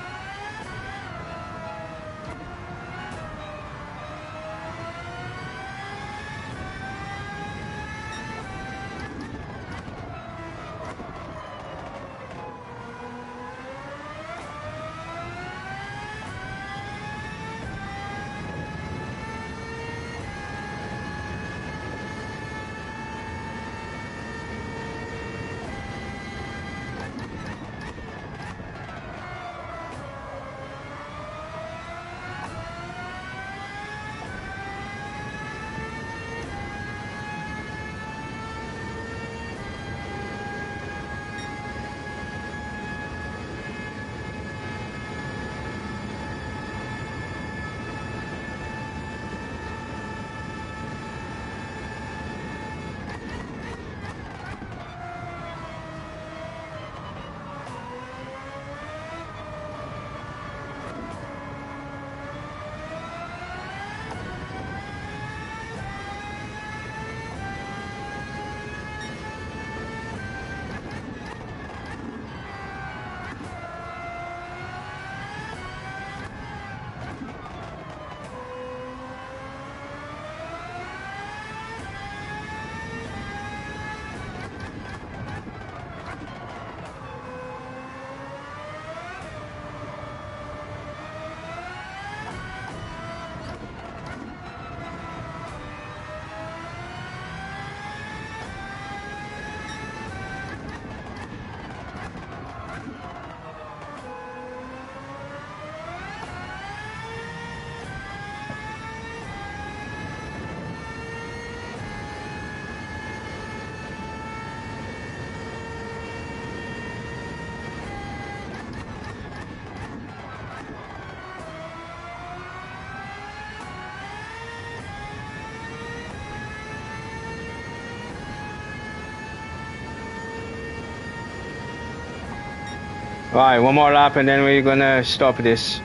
Alright, one more lap and then we're gonna stop this.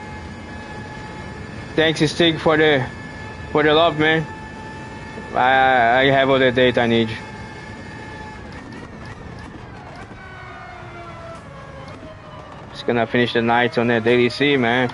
Thanks, Stig, for the love, man. I have all the data I need. Just gonna finish the night on the Daily C, man.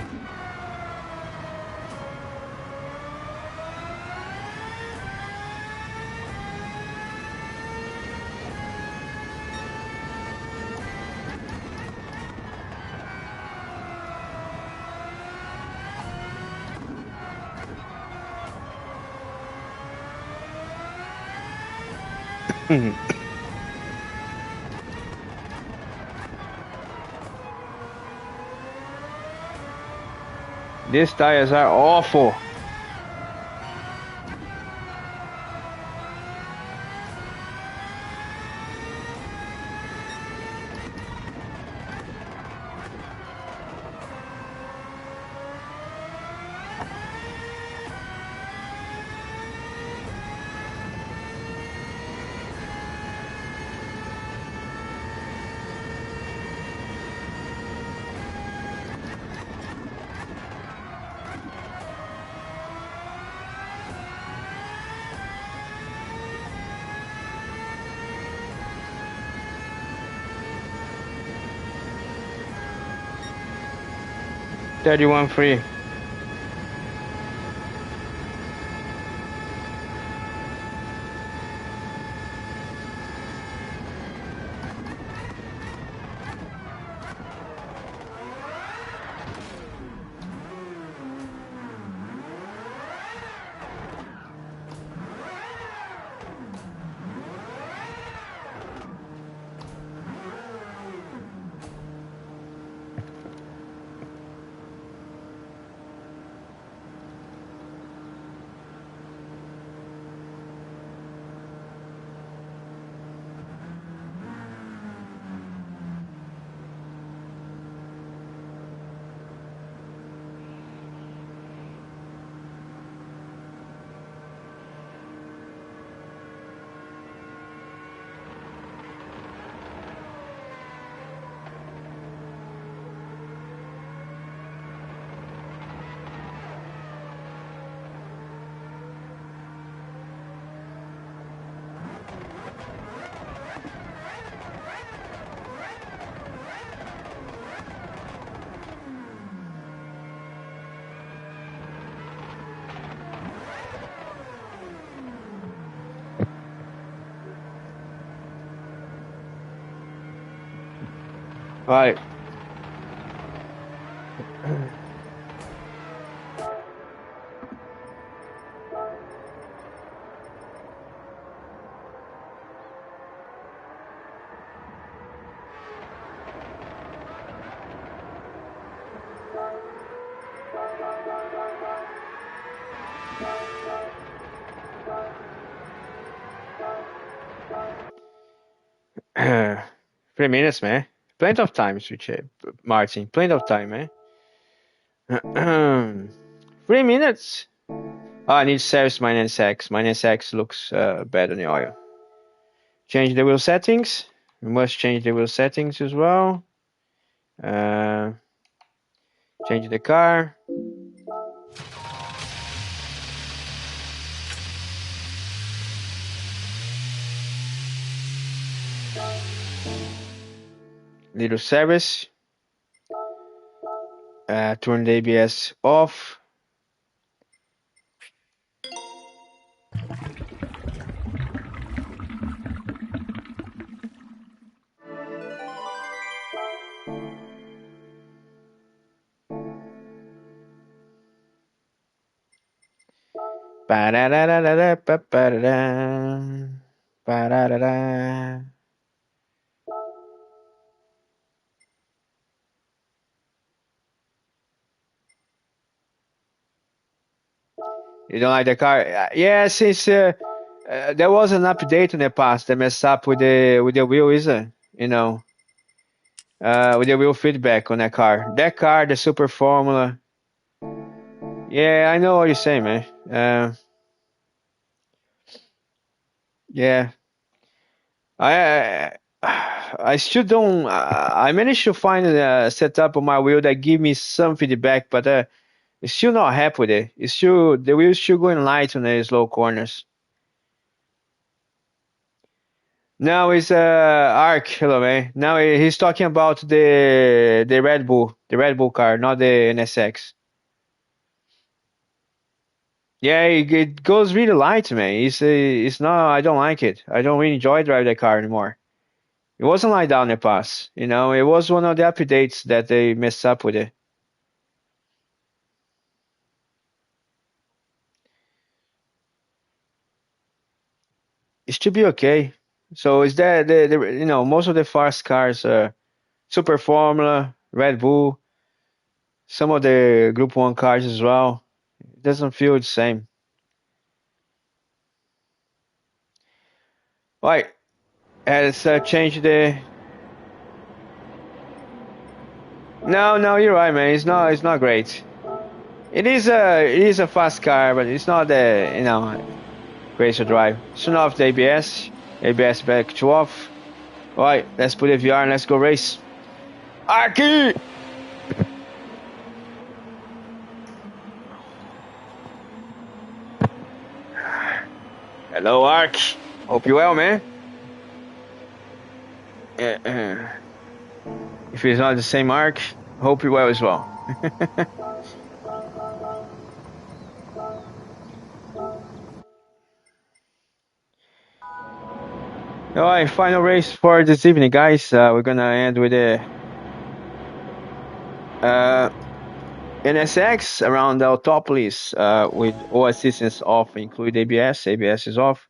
These tires are awful. $31 free. Right. Three minutes, man. Plenty of time, switch, Martin. Plenty of time, man. 3 minutes. Oh, I need to service my NSX. My NSX looks bad on the oil. Change the wheel settings. We must change the wheel settings as well. Change the car. Little service. Turn the ABS off. Ba-da-da-da-da-da-ba-da-da. Ba-da-da-da. You don't like the car? Yeah, since there was an update in the past that messed up with the wheel, isn't it? You know, with the wheel feedback on that car. That car, the Super Formula. Yeah, I know what you're saying, man. Yeah, I I still don't. I managed to find a setup on my wheel that give me some feedback, but it's still not happy with it. It's still the wheel is still going light on the slow corners. Now it's Arc. Hello, man. Now he's talking about the the Red Bull car, not the NSX. Yeah, it goes really light, man. It's not. I don't like it. I don't really enjoy driving that car anymore. It wasn't like that in the past. You know, it was one of the updates that they messed up with it. It should be okay. So is that the you know most of the fast cars, Super Formula, Red Bull, some of the Group One cars as well. It doesn't feel the same. Right, let's change the. No, no, you're right, man. It's not great. It is a fast car, but it's not the you know great to drive. Turn off the ABS. ABS back to off. Right, let's put the VR and let's go race. Aki! Hello, Ark. Hope you well, man. If it's not the same Ark, hope you well as well. Alright, final race for this evening, guys. We're gonna end with a NSX around Autopolis with all assistance off, include ABS. ABS is off.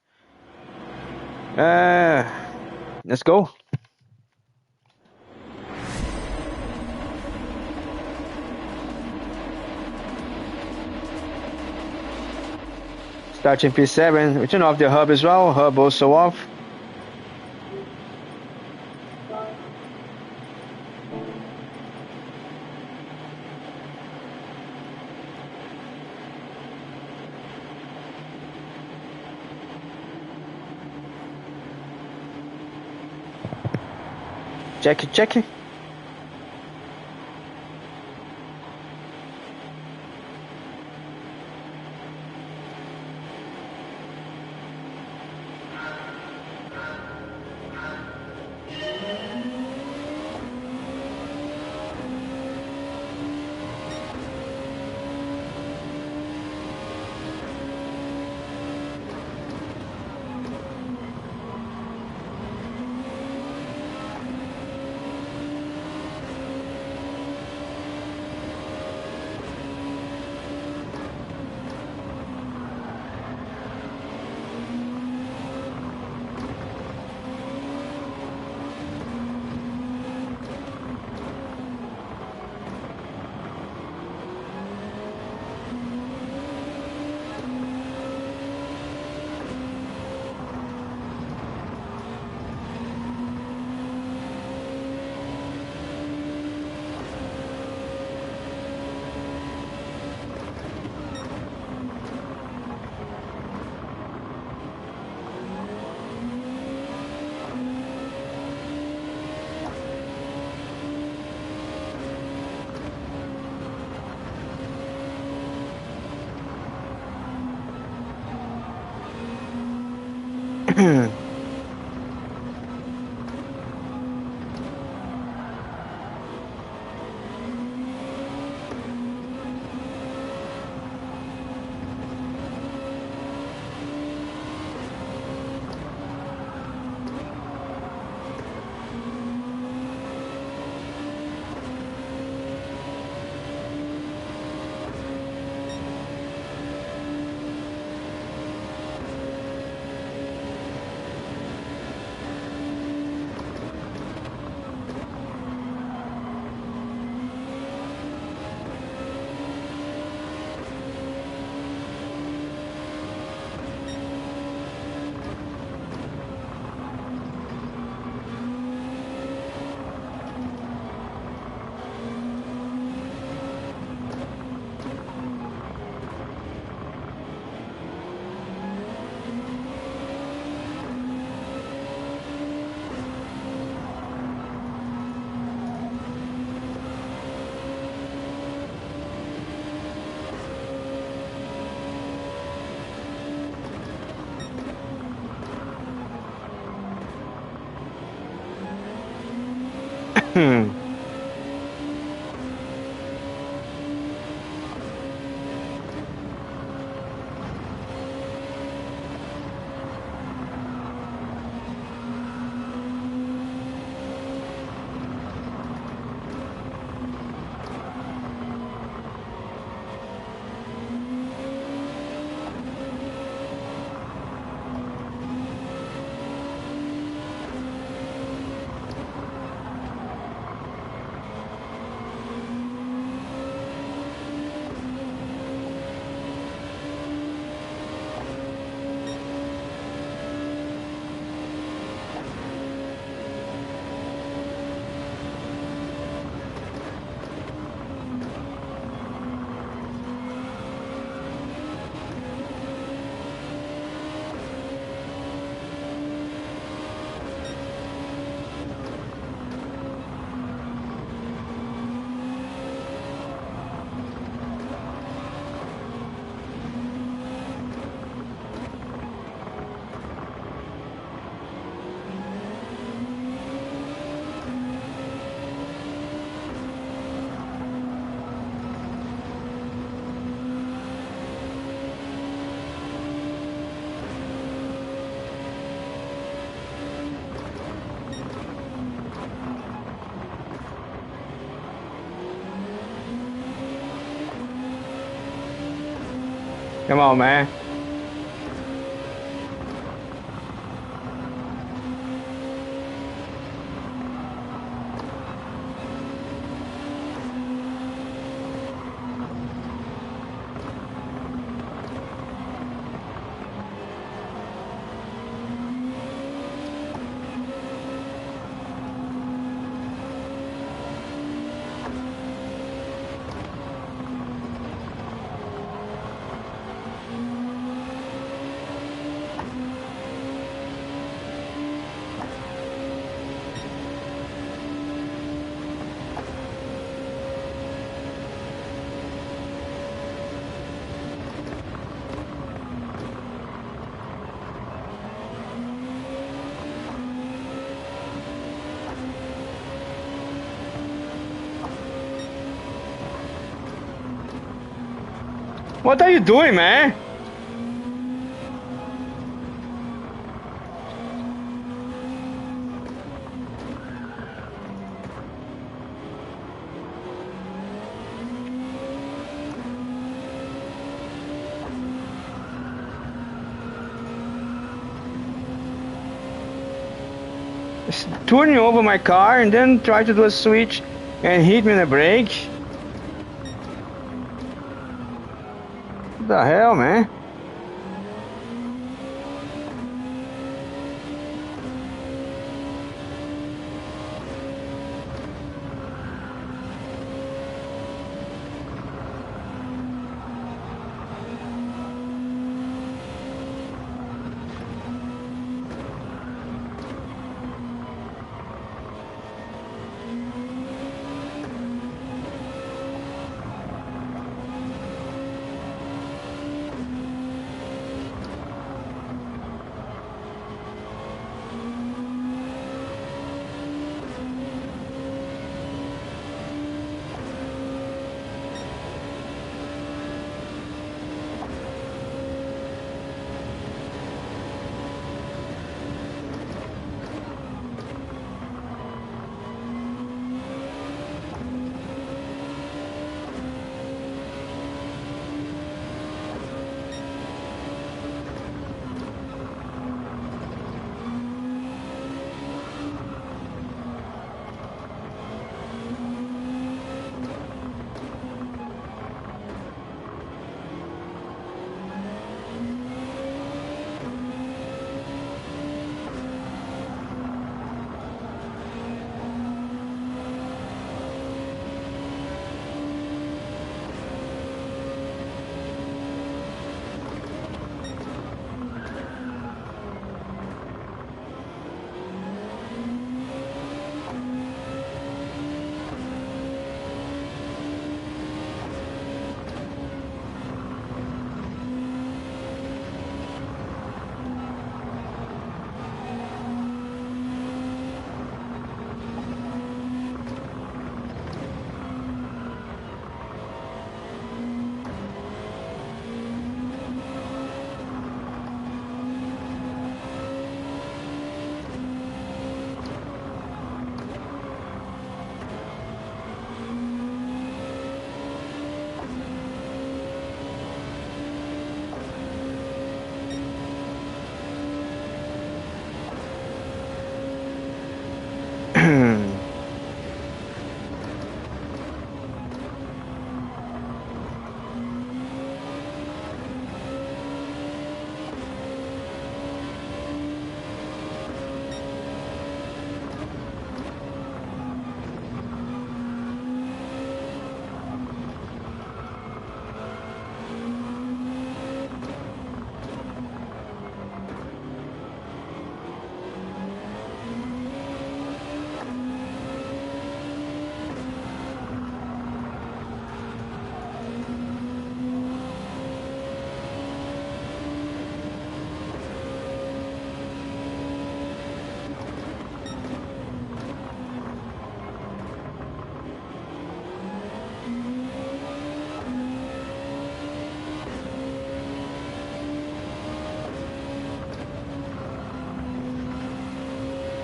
Let's go. Starting P7. We turn off the hub as well. Hub also off. Check it, check it. Hmm. Come on, man. What are you doing, man? Just turning over my car and then try to do a switch and hit me in the brake. What the hell, man?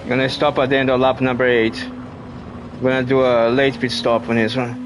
Gonna stop at the end of lap number 8. Gonna do a late pit stop on this one.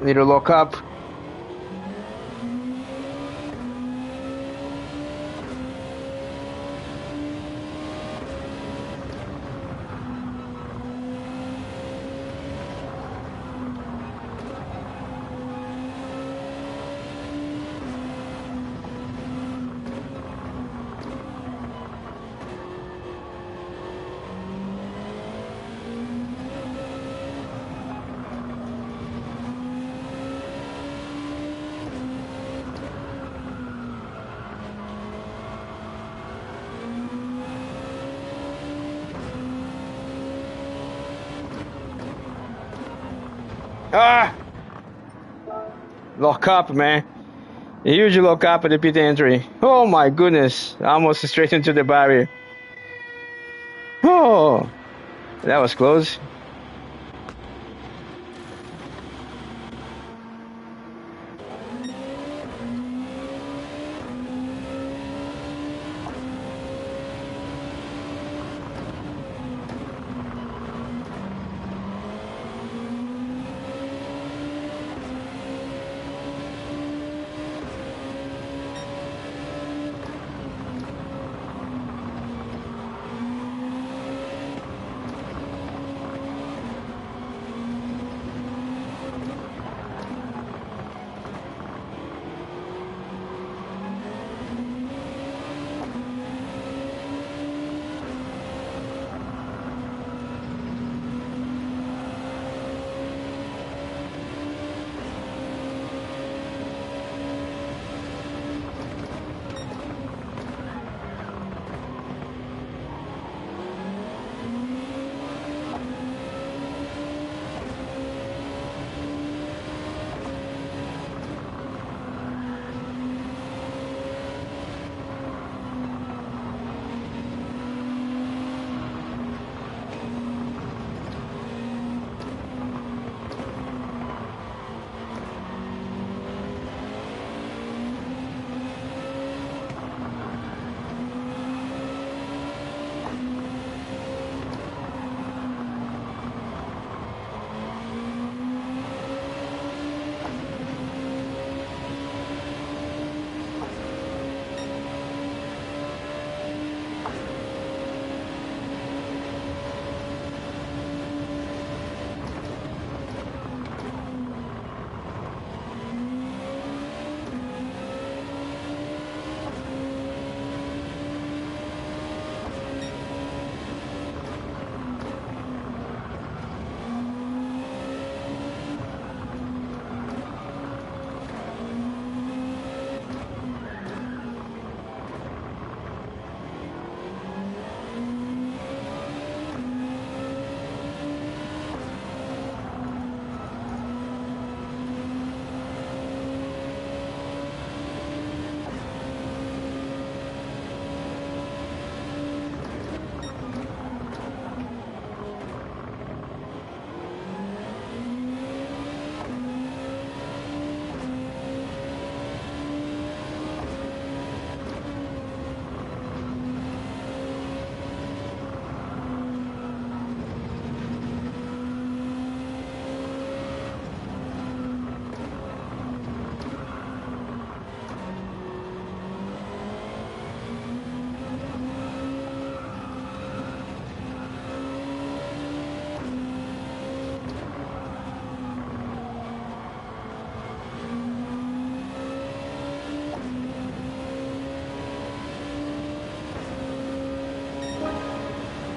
Need to lock up. Lock up, man. Huge lock up at the pit entry. Oh my goodness. Almost straight into the barrier. Oh, that was close.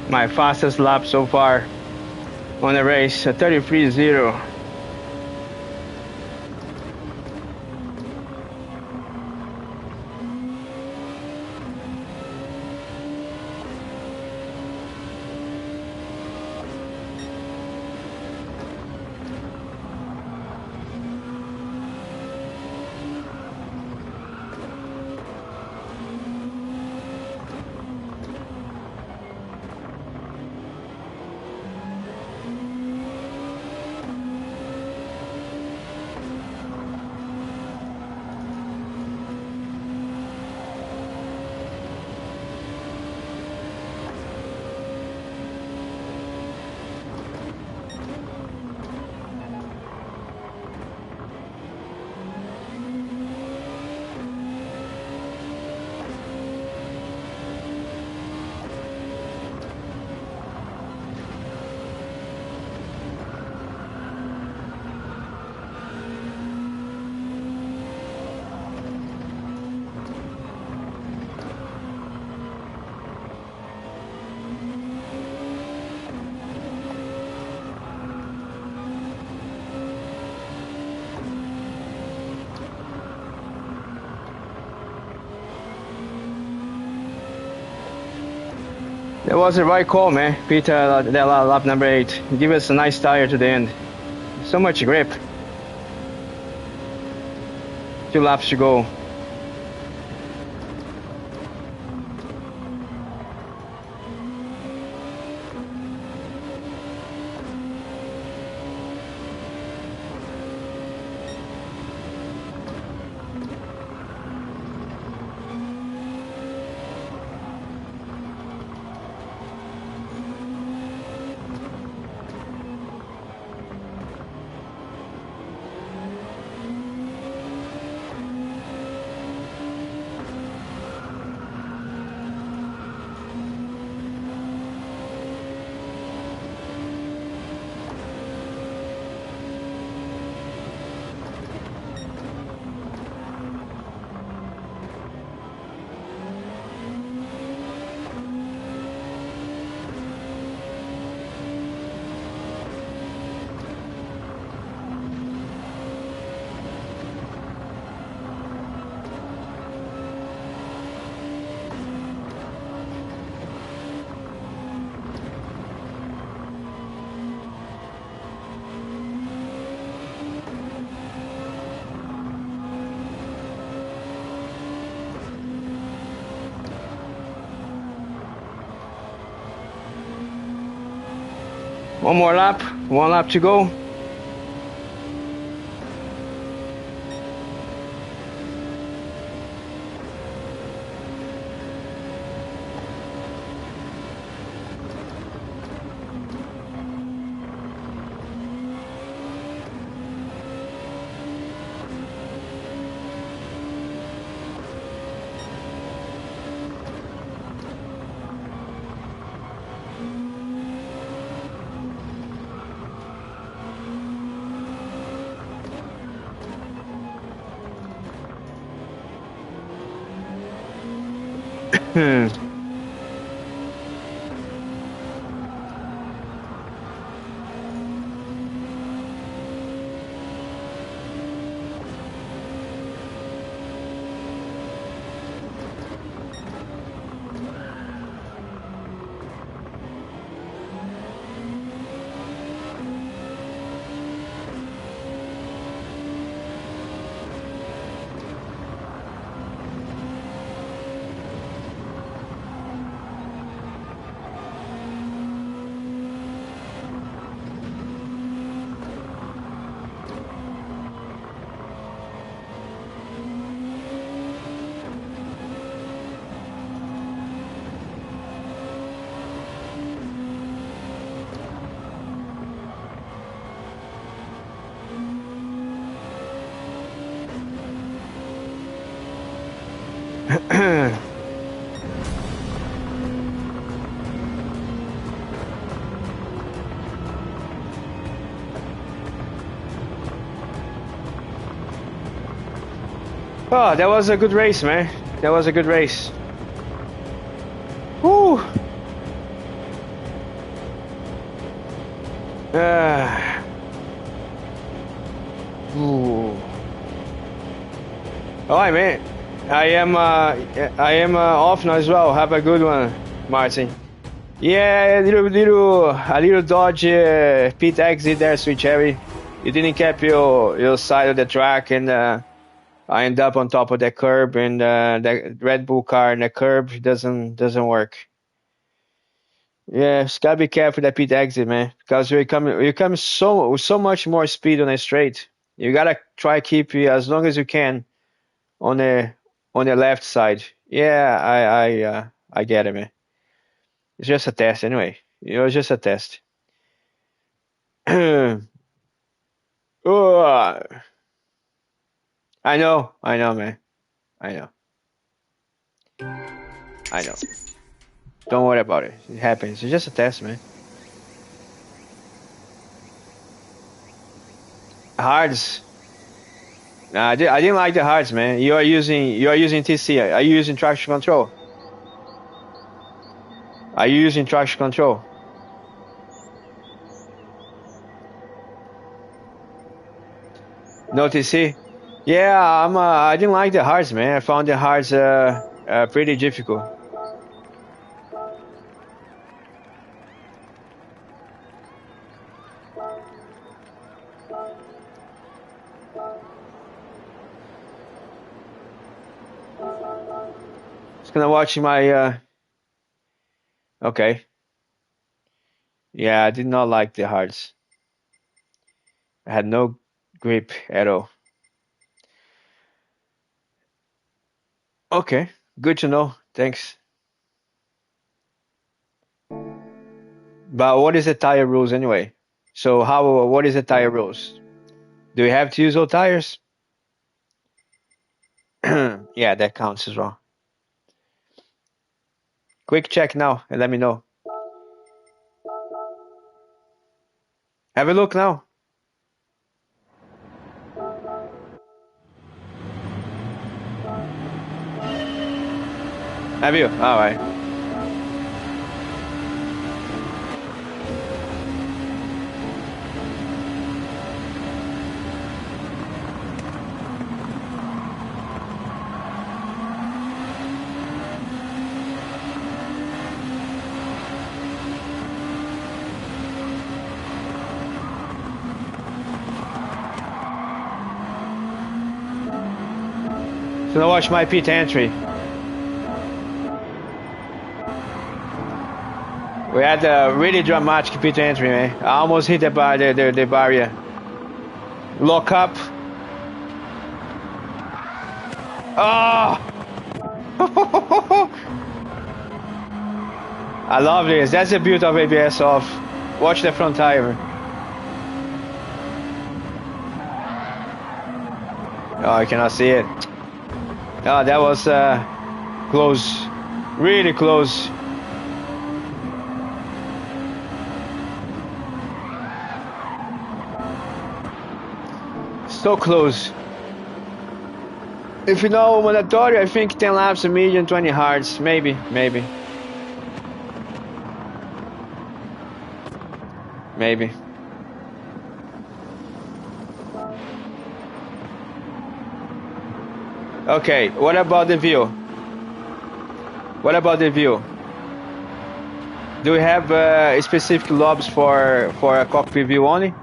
My fastest lap so far on the race, 33.0. That was the right call, man. Peter, that lap number 8. Give us a nice tire to the end. So much grip. 2 laps to go. One more lap, 1 lap to go. Oh, that was a good race, man. That was a good race. Woo! Ooh. All right, man. I am off now as well. Have a good one, Martin. Yeah, a little dodge pit exit there, Sweet Cherry. You didn't keep your side of the track, and I end up on top of the curb, and the Red Bull car and the curb doesn't work. Yeah, just gotta be careful that pit exit, man, because you come so much more speed on a straight. You gotta try keep as long as you can on the left side. Yeah, I get it, man. It's just a test anyway. It's just a test. Oh, I know, man. I know, I know. Don't worry about it. It happens. It's just a test, man. Hards. Nah, I didn't like the hards, man. You are using TC. Are you using traction control? Are you using traction control? No TC. Yeah, I didn't like the hards, man. I found the hards pretty difficult. Just gonna watch my okay. Yeah, I did not like the hards. I had no grip at all. Okay, good to know. Thanks. But what is the tire rules anyway? So what is the tire rules? Do we have to use all tires? Yeah, that counts as well. Quick check now and let me know. Have a look now. Have you? All right. So now watch my pit entry. We had a really dramatic pit entry, man. I almost hit the barrier. Lock up. Oh! I love this. That's the beauty of ABS off. Watch the front tire. Oh, I cannot see it. Oh, that was close. Really close. So close. If you know mandatory, I think 10 laps, a medium, 20 hards. Maybe. Okay, what about the view? Do we have specific lobs for a cockpit view only?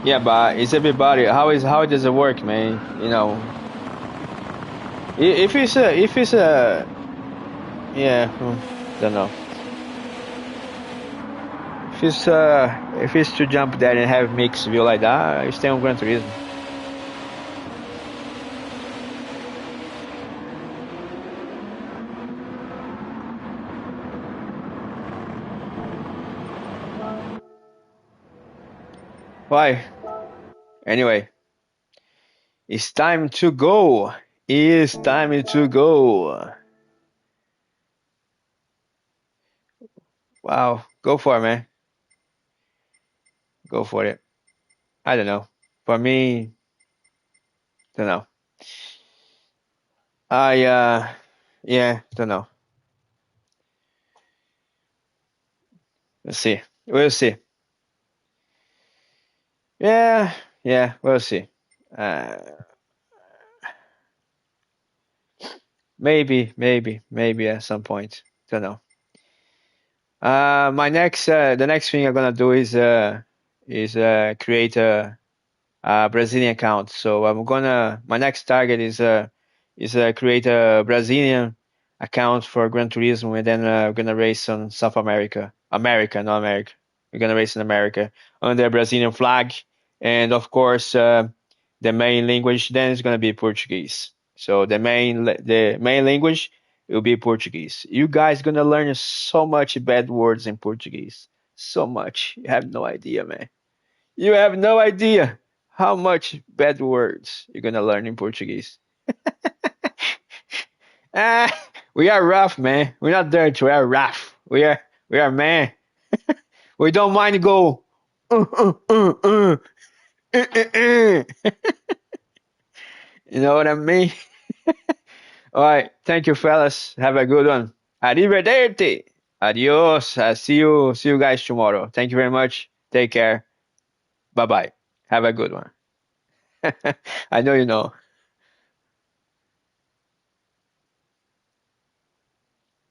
Yeah, but it's everybody. How does it work, man? You know, if it's a yeah, don't know. If it's to jump there and have mixed view like that, I stay on Gr2. Why? Anyway, it's time to go. It's time to go. Wow, go for it, man. Go for it. I don't know. For me, don't know. I yeah, don't know. We'll see. We'll see. Yeah, yeah, we'll see. Uh, maybe at some point. Don't know. The next thing I'm gonna do is create a Brazilian account. So my next target is create a Brazilian account for Gran Turismo, and then we're gonna race on South America, not America. We're gonna race in America under Brazilian flag, and of course the main language then is gonna be Portuguese. So the main language will be Portuguese. You guys gonna learn so much bad words in Portuguese, so much. You have no idea, man. You have no idea how much bad words you're gonna learn in Portuguese. Ah, we are rough, man. We're not dirty. We are rough. We are man. We don't mind to go. Uh, uh, uh, uh, You know what I mean? All right. Thank you, fellas. Have a good one. Arrivederci. Adios. See you guys tomorrow. Thank you very much. Take care. Bye bye. Have a good one. I know you know.